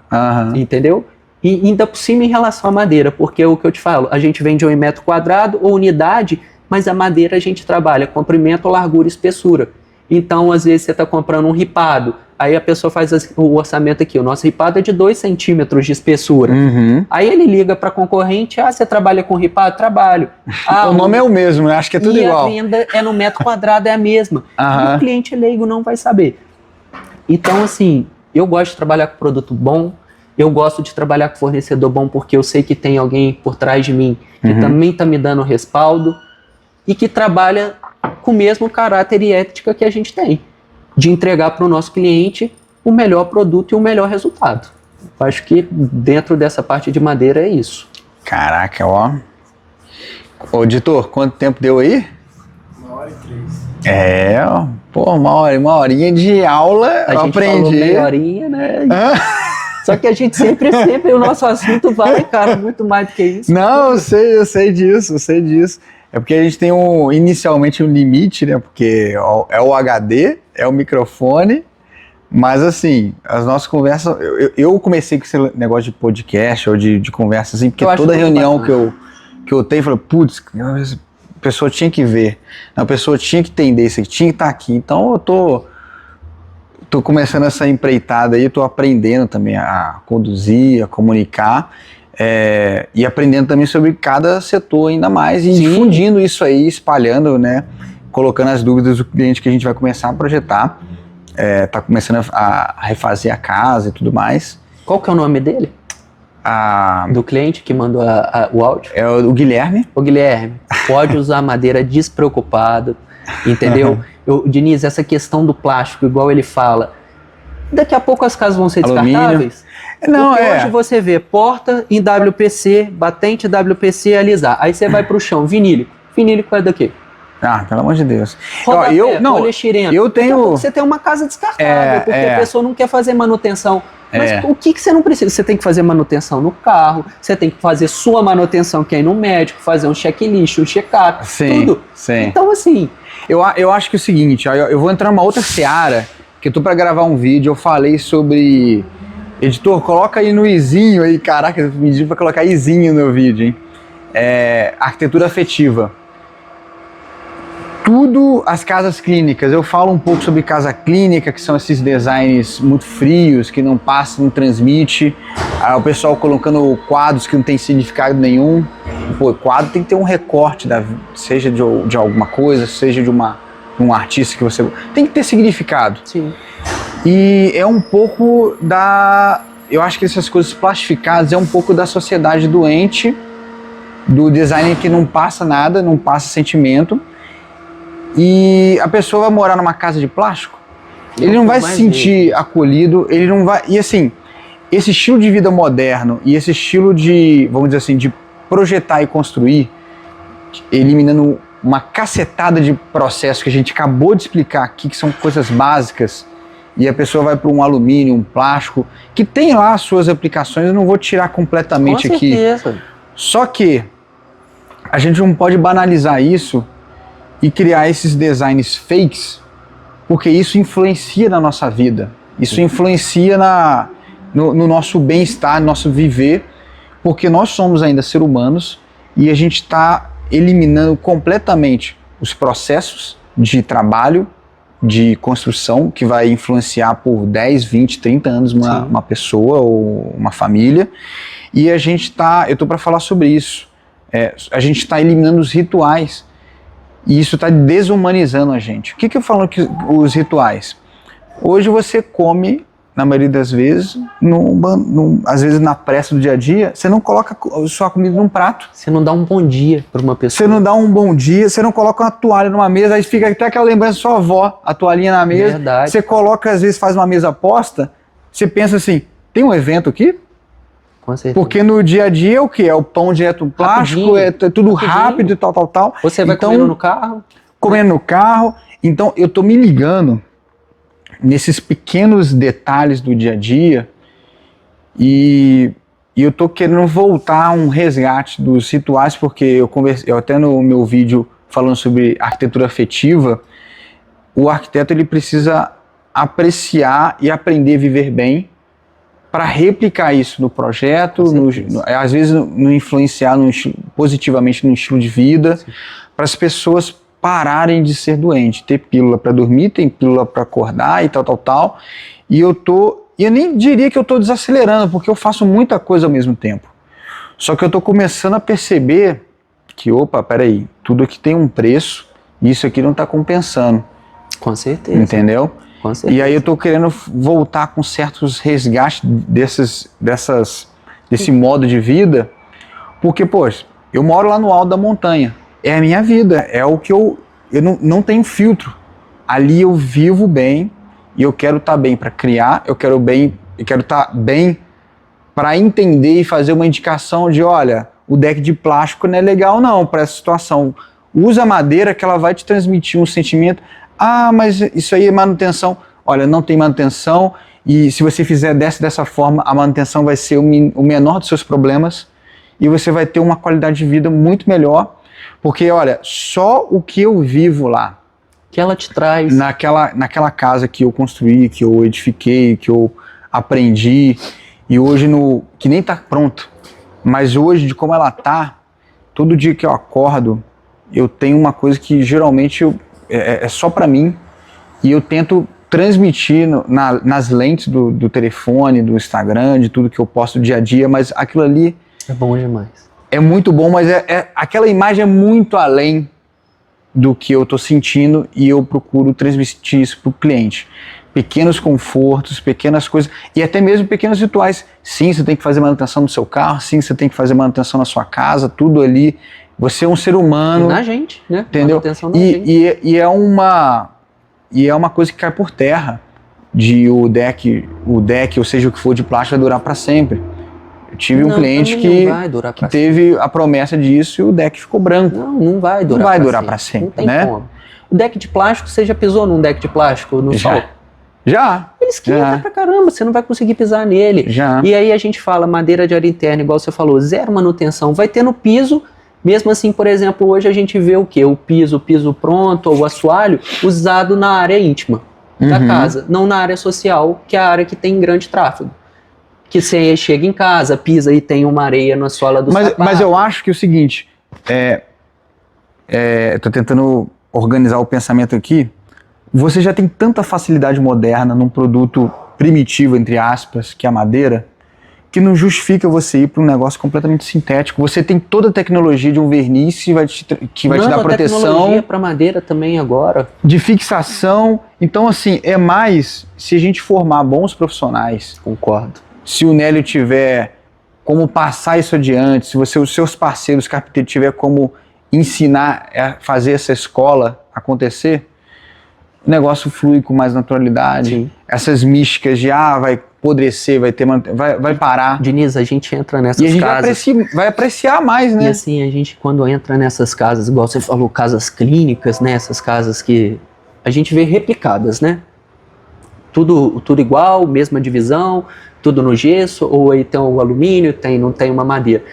entendeu? E ainda por cima em relação à madeira, porque é o que eu te falo, a gente vende em metro quadrado ou unidade, mas a madeira a gente trabalha comprimento, largura e espessura. Então, às vezes, você está comprando um ripado, aí a pessoa faz o orçamento aqui, o nosso ripado é de 2 centímetros de espessura. Aí ele liga para concorrente, você trabalha com ripado? Trabalho. O nome é o mesmo, eu acho que é tudo igual. E a venda é no metro quadrado, é a mesma. E o cliente leigo não vai saber. Então, assim, eu gosto de trabalhar com produto bom, eu gosto de trabalhar com fornecedor bom, porque eu sei que tem alguém por trás de mim que também está me dando respaldo e que trabalha com o mesmo caráter e ética que a gente tem, de entregar para o nosso cliente o melhor produto e o melhor resultado. Eu acho que dentro dessa parte de madeira é isso. Caraca, ó. Ô, editor, quanto tempo deu aí? 1h03. Ó. Pô, uma horinha de aula, eu aprendi. Falou meia horinha, né? Só que a gente sempre, o nosso assunto vai, cara, muito mais do que isso. Não, eu sei disso. É porque a gente tem inicialmente um limite, né? Porque é o HD, é o microfone, mas assim, as nossas conversas... Eu comecei com esse negócio de podcast ou de conversa assim, porque toda reunião que eu tenho, eu falo, putz, a pessoa tinha que ver, a pessoa tinha que entender isso aqui, tinha que estar aqui. Então eu tô começando essa empreitada aí, tô aprendendo também a conduzir, a comunicar, e aprendendo também sobre cada setor ainda mais, e difundindo isso aí, espalhando, né? colocando as dúvidas do cliente que a gente vai começar a projetar. Tá começando a refazer a casa e tudo mais. Qual que é o nome dele? Do cliente que mandou o áudio? É o Guilherme. Ô Guilherme, pode usar madeira despreocupado, entendeu? Diniz, essa questão do plástico, igual ele fala, daqui a pouco as casas vão ser descartáveis. Não, porque hoje você vê porta em WPC, batente WPC alisar. Aí você vai pro chão, vinílico. Vinílico é do quê? Pelo amor de Deus. Poliestireno. Eu tenho... Você tem uma casa descartável, porque a pessoa não quer fazer manutenção. Mas o que você não precisa? Você tem que fazer manutenção no carro, você tem que fazer sua manutenção, que é ir no médico, fazer um checklist, um check-up, tudo. Sim. Então, assim... Eu acho que é o seguinte, eu vou entrar numa outra seara, que eu tô pra gravar um vídeo, eu falei sobre... Editor, coloca aí no izinho aí, caraca, eu me pedi pra colocar izinho no vídeo, hein? Arquitetura afetiva. Tudo, as casas clínicas, eu falo um pouco sobre casa clínica, que são esses designs muito frios, que não passam, não transmite, o pessoal colocando quadros que não tem significado nenhum. Pô, quadro tem que ter um recorte, seja de alguma coisa, seja de um artista que você... Tem que ter significado. Sim. E é um pouco eu acho que essas coisas plastificadas é um pouco da sociedade doente, do designer que não passa nada, não passa sentimento. E a pessoa vai morar numa casa de plástico, ele não vai se sentir acolhido, ele não vai... E assim, esse estilo de vida moderno e esse estilo de, vamos dizer assim, de projetar e construir, eliminando uma cacetada de processos que a gente acabou de explicar aqui, que são coisas básicas, e a pessoa vai para um alumínio, um plástico, que tem lá as suas aplicações, eu não vou tirar completamente aqui. Com certeza. Só que a gente não pode banalizar isso e criar esses designs fakes, porque isso influencia na nossa vida, isso influencia no nosso bem-estar, no nosso viver, porque nós somos ainda seres humanos e a gente está eliminando completamente os processos de trabalho, de construção, que vai influenciar por 10, 20, 30 anos uma pessoa ou uma família, e a gente está, eu estou para falar sobre isso, a gente está eliminando os rituais. E isso está desumanizando a gente. O que eu falo que os rituais? Hoje você come, na maioria das vezes, às vezes na pressa do dia a dia, você não coloca sua comida num prato. Você não dá um bom dia para uma pessoa. Você não dá um bom dia, você não coloca uma toalha numa mesa, aí fica até aquela lembrança da sua avó, a toalhinha na mesa. Verdade. Você coloca, às vezes faz uma mesa posta, você pensa assim, tem um evento aqui? Com certeza. Porque no dia a dia é o quê? É o pão direto no plástico, é tudo rápido e tal. Você vai comendo no carro? Comendo no carro. Então eu tô me ligando nesses pequenos detalhes do dia a dia e eu tô querendo voltar a um resgate dos rituais, porque eu até no meu vídeo falando sobre arquitetura afetiva, o arquiteto ele precisa apreciar e aprender a viver bem para replicar isso no projeto, às vezes no influenciar positivamente no estilo de vida, para as pessoas pararem de ser doentes, ter pílula para dormir, tem pílula para acordar e tal. E eu nem diria que eu estou desacelerando, porque eu faço muita coisa ao mesmo tempo. Só que eu estou começando a perceber que, peraí, tudo aqui tem um preço e isso aqui não está compensando. Com certeza. Entendeu? Com certeza. E aí eu tô querendo voltar com certos resgates desse modo de vida, porque, poxa, eu moro lá no alto da montanha, é a minha vida, é o que eu não tenho filtro. Ali eu vivo bem e eu quero estar bem para criar, eu quero estar bem para entender e fazer uma indicação de, olha, o deck de plástico não é legal não para essa situação. Usa madeira que ela vai te transmitir um sentimento. Ah, mas isso aí é manutenção. Olha, não tem manutenção e se você fizer dessa forma, a manutenção vai ser o menor dos seus problemas e você vai ter uma qualidade de vida muito melhor, porque, olha, só o que eu vivo lá, que ela te traz, naquela casa que eu construí, que eu edifiquei, que eu aprendi, e hoje que nem tá pronto, mas hoje de como ela tá, todo dia que eu acordo, eu tenho uma coisa que geralmente é só para mim, e eu tento transmitir nas lentes do telefone, do Instagram, de tudo que eu posto dia a dia, mas aquilo ali é bom demais. É muito bom, mas aquela imagem é muito além do que eu estou sentindo e eu procuro transmitir isso para o cliente. Pequenos confortos, pequenas coisas e até mesmo pequenos rituais. Sim, você tem que fazer manutenção no seu carro, sim, você tem que fazer manutenção na sua casa, tudo ali. Você é um ser humano. Na gente, né? Entendeu? E é uma coisa que cai por terra. O deck, ou seja, o que for de plástico, vai durar para sempre. Eu tive um cliente que teve a promessa disso e o deck ficou branco. Não vai durar para sempre. Não tem como. O deck de plástico, você já pisou num deck de plástico no sol? Já. Ele esquenta pra caramba, você não vai conseguir pisar nele. Já. E aí a gente fala madeira de área interna, igual você falou, zero manutenção. Vai ter no piso, mesmo assim, por exemplo, hoje a gente vê o quê? O piso pronto, ou o assoalho, usado na área íntima da casa, não na área social, que é a área que tem grande tráfego. Que você chega em casa, pisa e tem uma areia na sola do sapato. Mas eu acho que é o seguinte, tô tentando organizar o pensamento aqui, você já tem tanta facilidade moderna num produto primitivo, entre aspas, que é a madeira, que não justifica você ir para um negócio completamente sintético. Você tem toda a tecnologia de um verniz que vai te dar proteção. Tecnologia para madeira também agora. De fixação. Então, assim, é mais se a gente formar bons profissionais. Concordo. Se o Nélio tiver como passar isso adiante, se os seus parceiros carpinteiros tiver como ensinar a fazer essa escola acontecer, o negócio flui com mais naturalidade. Sim. Essas místicas de vai apodrecer, vai parar. Diniz, a gente entra nessas casas. E a gente vai apreciar mais, né? E assim, a gente quando entra nessas casas, igual você falou, casas clínicas, né? Essas casas que a gente vê replicadas, né? Tudo igual, mesma divisão, tudo no gesso, ou aí tem o alumínio, não tem uma madeira.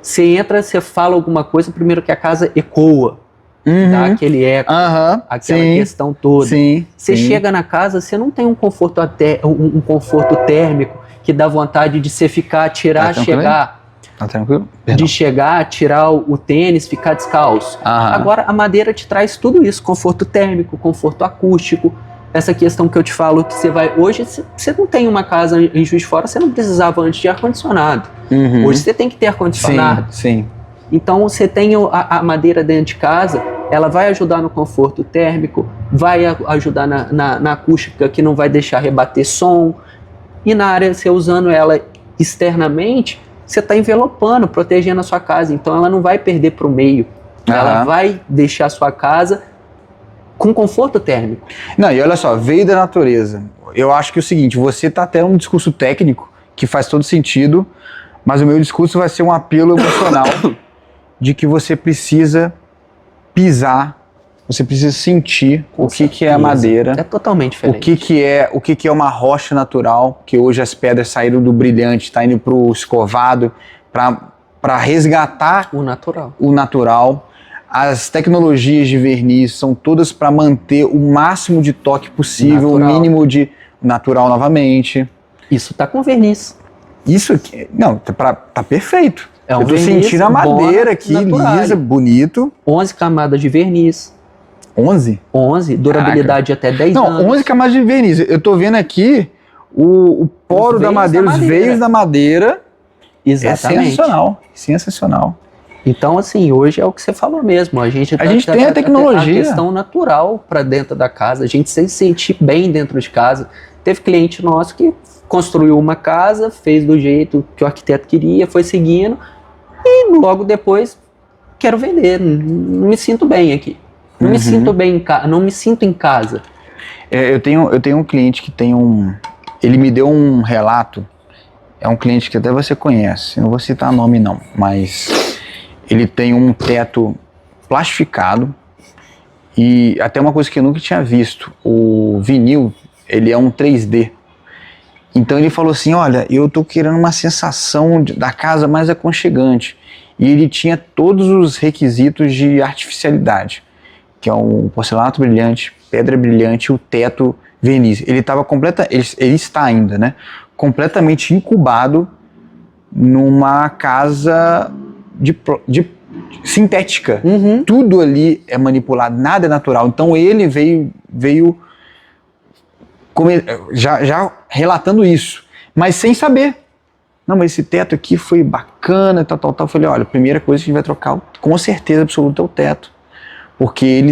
Você entra, você fala alguma coisa, primeiro que a casa ecoa. Dá aquele eco, aquela questão toda. Você chega na casa, você não tem um conforto térmico que dá vontade de você ficar, chegar. Tá tranquilo? De chegar, tirar o tênis, ficar descalço. Agora a madeira te traz tudo isso, conforto térmico, conforto acústico. Essa questão que eu te falo, que você vai... Hoje, você não tem uma casa em Juiz de Fora, você não precisava antes de ar-condicionado. Hoje você tem que ter ar-condicionado. Sim. Então você tem a madeira dentro de casa, ela vai ajudar no conforto térmico, vai ajudar na acústica, que não vai deixar rebater som. E na área, você usando ela externamente, você está envelopando, protegendo a sua casa. Então ela não vai perder para o meio. Ela vai deixar a sua casa com conforto térmico. Não, e olha só, veio da natureza. Eu acho que é o seguinte, você está tendo um discurso técnico que faz todo sentido, mas o meu discurso vai ser um apelo emocional de que você precisa pisar, você precisa sentir o que é a madeira. É totalmente diferente. O que é uma rocha natural, que hoje as pedras saíram do brilhante, está indo para o escovado, para resgatar o natural. As tecnologias de verniz são todas para manter o máximo de toque possível, o mínimo de natural novamente. Isso tá com verniz. Isso aqui, não, tá perfeito. Eu tô sentindo a madeira aqui, lisa, bonito. 11 camadas de verniz. 11? 11, durabilidade até 10 anos. Não, 11 camadas de verniz. Eu tô vendo aqui o poro da madeira, os veios da madeira. Exatamente. É sensacional. Então, assim, hoje é o que você falou mesmo. A gente tem a tecnologia. A questão natural para dentro da casa. A gente se sentir bem dentro de casa. Teve cliente nosso que construiu uma casa, fez do jeito que o arquiteto queria, foi seguindo. E logo depois, quero vender. Não me sinto bem aqui. Não me sinto bem em casa. Não me sinto em casa. Eu tenho um cliente que tem ele me deu um relato. É um cliente que até você conhece. Eu não vou citar nome não, mas... Ele tem um teto plastificado e até uma coisa que eu nunca tinha visto, o vinil, ele é um 3D. Então ele falou assim, olha, eu tô querendo uma sensação da casa mais aconchegante. E ele tinha todos os requisitos de artificialidade, que é um porcelanato brilhante, pedra brilhante, o teto verniz. Ele está ainda, né? Completamente incubado numa casa de sintética. Tudo ali é manipulado, nada é natural. Então ele veio já relatando isso, mas sem saber. Não, mas esse teto aqui foi bacana, tal. Eu falei, olha, a primeira coisa que a gente vai trocar, com certeza absoluta, é o teto. porque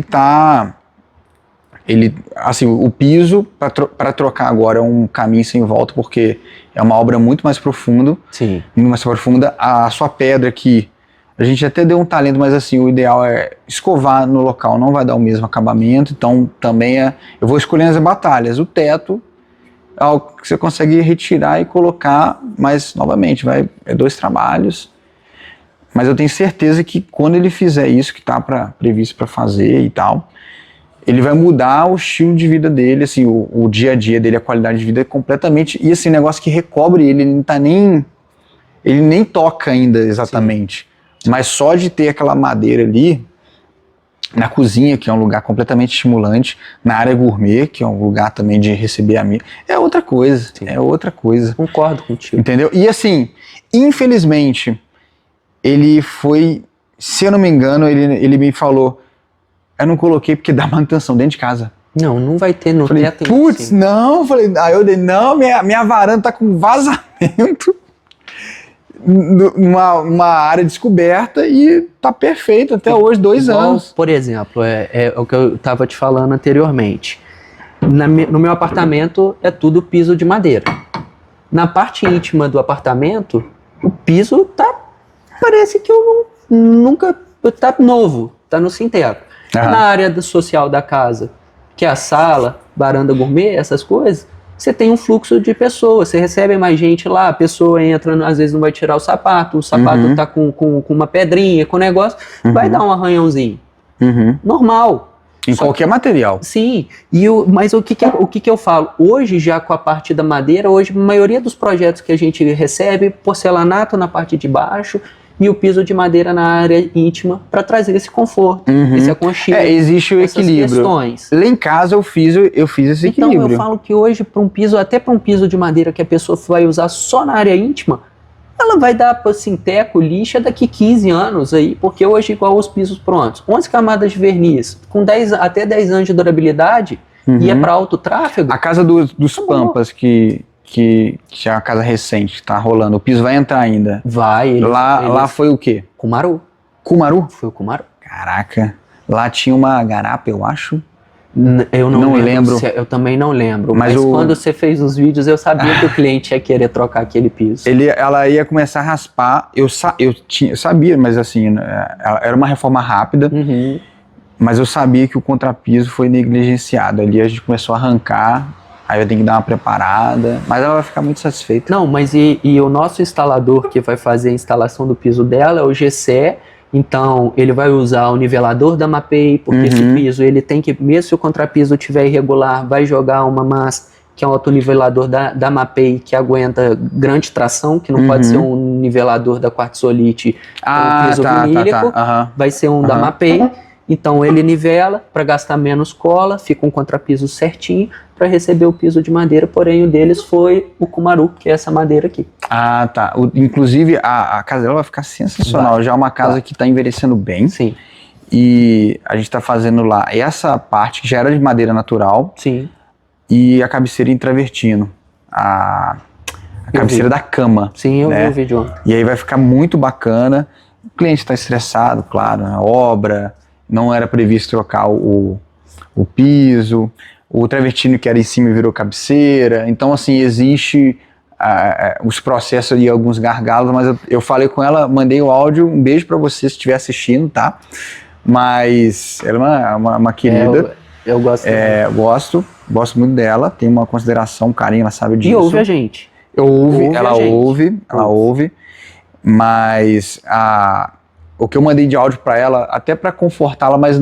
assim, o piso para trocar agora é um caminho sem volta, porque é uma obra muito mais profunda. Sim. Muito mais profunda. A sua pedra aqui, a gente até deu um talento, mas assim, o ideal é escovar no local, não vai dar o mesmo acabamento, então também eu vou escolhendo as batalhas. O teto é algo que você consegue retirar e colocar, mas novamente, é 2 trabalhos. Mas eu tenho certeza que quando ele fizer isso, que está previsto para fazer e tal, ele vai mudar o estilo de vida dele, assim, o dia a dia dele, a qualidade de vida é completamente, e assim, negócio que recobre ele não tá nem, ele nem toca ainda exatamente, mas só de ter aquela madeira ali, na cozinha, que é um lugar completamente estimulante, na área gourmet, que é um lugar também de receber amigos, é outra coisa, é outra coisa. Concordo contigo. Entendeu? E assim, infelizmente, ele foi, se eu não me engano, ele me falou, eu não coloquei porque dá manutenção dentro de casa. Não vai ter no Falei, teto. putz, não. Falei, aí eu dei, não, minha varanda tá com vazamento numa área descoberta e tá perfeito até hoje, 2 anos. Por exemplo, é o que eu tava te falando anteriormente. No meu apartamento é tudo piso de madeira. Na parte íntima do apartamento, o piso parece que eu nunca, tá novo, tá no sinteco. Na área social da casa, que é a sala, varanda gourmet, essas coisas, você tem um fluxo de pessoas, você recebe mais gente lá, a pessoa entra, às vezes não vai tirar o sapato tá com uma pedrinha, com negócio, vai dar um arranhãozinho. Normal. Em qualquer material. Sim, mas o que eu falo? Hoje, já com a parte da madeira, hoje a maioria dos projetos que a gente recebe, porcelanato na parte de baixo, e o piso de madeira na área íntima para trazer esse conforto, esse aconchego. Existe o equilíbrio. Questões. Lá em casa eu fiz esse equilíbrio. Então eu falo que hoje até para um piso de madeira que a pessoa vai usar só na área íntima, ela vai dar para sinteco, lixa daqui 15 anos aí, porque hoje igual os pisos prontos, 11 camadas de verniz, com até 10 anos de durabilidade, e é para alto tráfego. A casa dos Pampas, que é uma casa recente, que tá rolando. O piso vai entrar ainda. Vai. Lá foi o quê? Cumaru. Cumaru? Foi o Cumaru. Caraca. Lá tinha uma garapa, eu acho. Eu não lembro. Eu também não lembro. Mas quando você fez os vídeos, eu sabia que o cliente ia querer trocar aquele piso. Ela ia começar a raspar. Eu sabia, mas assim, era uma reforma rápida. Mas eu sabia que o contrapiso foi negligenciado. Ali a gente começou a arrancar. Aí eu tenho que dar uma preparada, mas ela vai ficar muito satisfeita. Não, mas e o nosso instalador que vai fazer a instalação do piso dela é o GCE, então ele vai usar o nivelador da Mapei, porque esse piso, ele tem que, mesmo se o contrapiso estiver irregular, vai jogar uma massa, que é um autonivelador da Mapei, que aguenta grande tração, que não pode ser um nivelador da Quartzolite ou piso vinílico, vai ser um da Mapei. Então ele nivela para gastar menos cola, fica um contrapiso certinho para receber o piso de madeira, porém o deles foi o Cumaru, que é essa madeira aqui. Ah, tá. Inclusive a casa dela vai ficar sensacional, já é uma casa que está envelhecendo bem. Sim. E a gente está fazendo lá essa parte que já era de madeira natural. Sim. E a cabeceira em travertino. A cabeceira da cama. Sim, eu vi o vídeo ontem. E aí vai ficar muito bacana. O cliente está estressado, claro, na obra. Não era previsto trocar o piso, o travertino que era em cima virou cabeceira. Então, assim, existe os processos e alguns gargalos, mas eu falei com ela, mandei o áudio, um beijo pra você se estiver assistindo, tá? Mas ela é uma querida. Eu gosto dela. Gosto muito dela, tenho uma consideração, um carinho, ela sabe disso. E ouve a gente. Ela ouve, mas o que eu mandei de áudio para ela, até para confortá-la, mas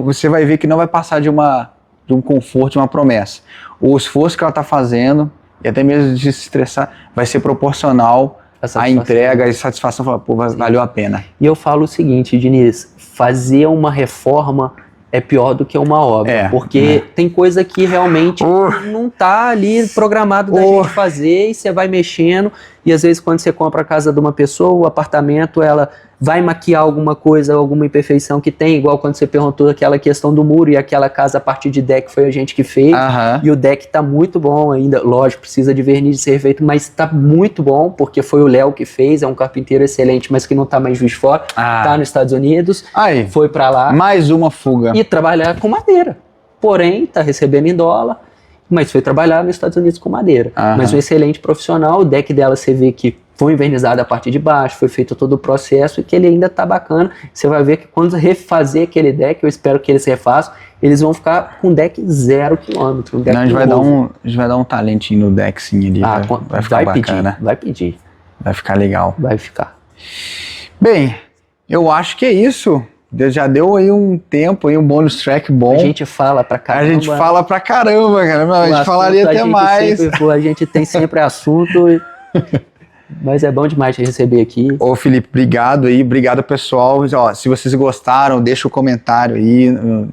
você vai ver que não vai passar de um conforto, de uma promessa. O esforço que ela está fazendo, e até mesmo de se estressar, vai ser proporcional à entrega e satisfação. Falar, pô, valeu a pena. E eu falo o seguinte, Diniz, fazer uma reforma é pior do que uma obra, porque tem coisa que realmente não tá ali programado da gente fazer, e você vai mexendo, e às vezes quando você compra a casa de uma pessoa, o apartamento, ela vai maquiar alguma coisa, alguma imperfeição que tem, igual quando você perguntou aquela questão do muro e aquela casa a partir de deck foi a gente que fez, e o deck tá muito bom ainda, lógico, precisa de verniz de ser feito, mas tá muito bom, porque foi o Léo que fez, é um carpinteiro excelente, mas que não tá mais Juiz de Fora, tá nos Estados Unidos, foi pra lá. Mais uma fuga. E trabalhar com madeira, porém tá recebendo em dólar, mas foi trabalhar nos Estados Unidos com madeira, mas um excelente profissional, o deck dela você vê que foi invernizado a parte de baixo, foi feito todo o processo e que ele ainda tá bacana. Você vai ver que quando refazer aquele deck, eu espero que eles refaçam, eles vão ficar com deck 0 km. Um deck Não, a gente vai dar um talentinho no deck sim ali. Vai ficar bacana. Vai pedir. Vai ficar legal. Vai ficar. Bem, eu acho que é isso. Já deu aí um tempo, aí um bônus track bom. A gente fala pra caramba. A gente fala pra caramba, cara. A gente falaria até mais. A gente tem sempre assunto. Mas é bom demais te receber aqui. Ô Felipe, obrigado aí, obrigado pessoal. Ó, se vocês gostaram, deixa o comentário aí no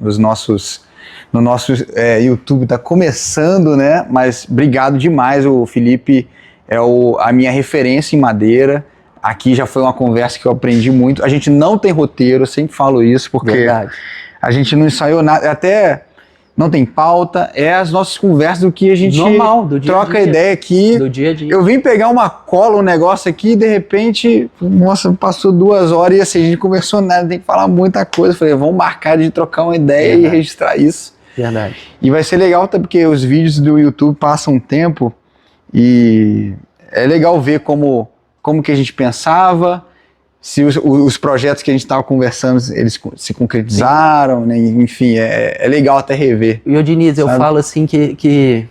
nosso YouTube, tá começando, né? Mas obrigado demais, o Felipe é a minha referência em madeira. Aqui já foi uma conversa que eu aprendi muito. A gente não tem roteiro, eu sempre falo isso, porque a gente não ensaiou nada, até não tem pauta, é as nossas conversas do que a gente troca ideia aqui. Do dia a dia. Eu vim pegar uma cola, um negócio aqui, e de repente, nossa, passou 2 horas e assim, a gente conversou nada, tem que falar muita coisa. Falei, vamos marcar de trocar uma ideia e registrar isso. Verdade. E vai ser legal, até porque os vídeos do YouTube passam um tempo e é legal ver como que a gente pensava, se os projetos que a gente estava conversando, eles se concretizaram, né? Enfim, é legal até rever. E o Diniz, eu falo assim que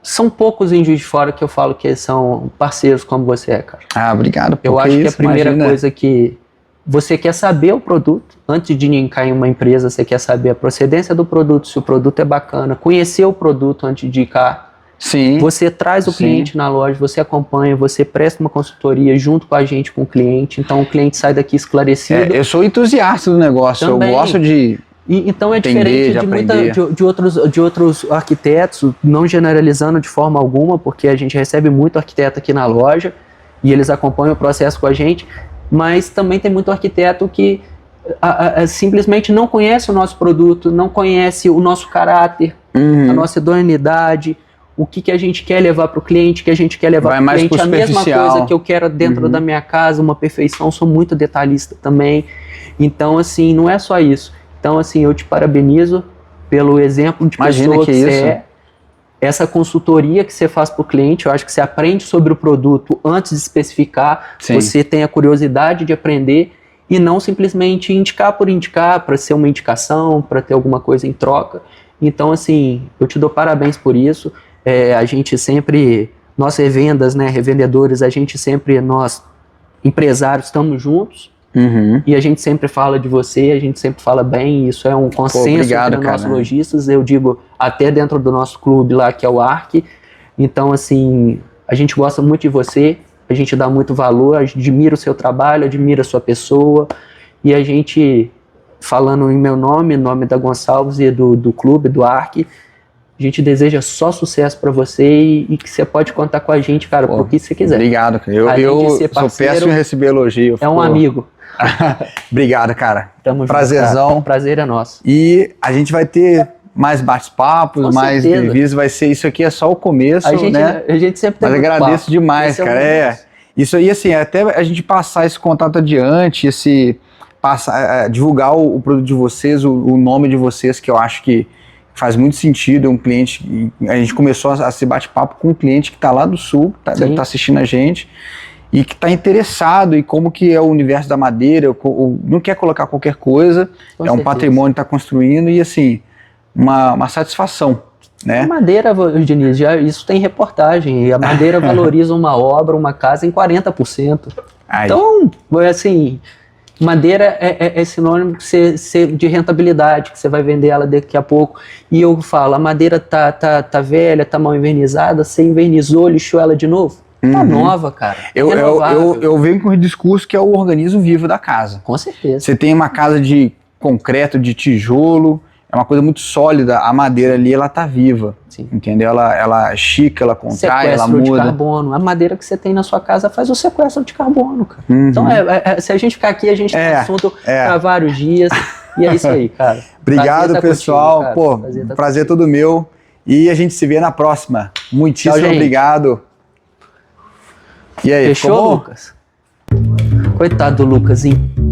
são poucos em Juiz de Fora que eu falo que são parceiros como você é, cara. Ah, obrigado. Eu acho que a primeira coisa que você quer saber o produto, antes de indicar em uma empresa, você quer saber a procedência do produto, se o produto é bacana, conhecer o produto antes de indicar. Sim. Você traz o cliente na loja, você acompanha, você presta uma consultoria junto com a gente, com o cliente, então o cliente sai daqui esclarecido. Eu sou entusiasta do negócio, também. Eu gosto de então é entender, diferente de outros arquitetos, não generalizando de forma alguma, porque a gente recebe muito arquiteto aqui na loja e eles acompanham o processo com a gente, mas também tem muito arquiteto que simplesmente não conhece o nosso produto, não conhece o nosso caráter, a nossa idoneidade, o que a gente quer levar para o cliente, que a gente quer levar para o cliente, a mesma coisa que eu quero dentro da minha casa, uma perfeição, sou muito detalhista também. Então, assim, não é só isso. Então, assim, eu te parabenizo pelo exemplo de pessoa que você é. Essa consultoria que você faz para o cliente, eu acho que você aprende sobre o produto antes de especificar, você tem a curiosidade de aprender e não simplesmente indicar por indicar, para ser uma indicação, para ter alguma coisa em troca. Então, assim, eu te dou parabéns por isso. A gente sempre, nós revendas, né, revendedores, nós empresários estamos juntos e a gente sempre fala de você, a gente sempre fala bem, isso é um consenso entre nossos lojistas, eu digo até dentro do nosso clube lá, que é o ARC. Então, assim, a gente gosta muito de você, a gente dá muito valor, admira o seu trabalho, admira a sua pessoa, e a gente, falando em meu nome, em nome da Gonçalves e do clube, do ARC, a gente deseja só sucesso pra você e que você pode contar com a gente, cara, pro que você quiser. Obrigado, cara. Eu sou péssimo em receber elogio. É um amigo. Obrigado, cara. Tamo Prazerzão. Junto, cara. Prazer é nosso. E a gente vai ter mais bate-papos, mais entrevistas, vai ser isso aqui, é só o começo, né? A gente sempre tem. Mas agradeço demais, cara. Isso aí, assim, até a gente passar esse contato adiante, divulgar o produto de vocês, o nome de vocês, que eu acho que faz muito sentido. Um cliente, a gente começou a se bate-papo com um cliente que está lá do sul, deve estar assistindo a gente, e que está interessado em como que é o universo da madeira, não quer colocar qualquer coisa, é um patrimônio que está construindo, e assim, uma satisfação, né? A madeira, Diniz, isso tem reportagem, e a madeira valoriza uma obra, uma casa em 40%. Então, assim, madeira é sinônimo de rentabilidade, que você vai vender ela daqui a pouco. E eu falo, a madeira tá velha, tá mal envernizada, você invernizou, lixou ela de novo? Tá nova, cara. Eu venho com o discurso que é o organismo vivo da casa. Com certeza. Você tem uma casa de concreto, de tijolo, é uma coisa muito sólida, a madeira ali, ela tá viva, Sim. entendeu? Ela estica, ela contrai, ela Sequestro de muda. carbono. A madeira que você tem na sua casa faz o sequestro de carbono, cara. Uhum. Então, se a gente ficar aqui, a gente tem assunto para vários dias. E é isso aí, cara. Obrigado, pessoal. Contigo, pô, prazer todo meu. E a gente se vê na próxima. Muitíssimo Tchau, obrigado. E aí, Fechou, Lucas? Coitado do Lucas, hein?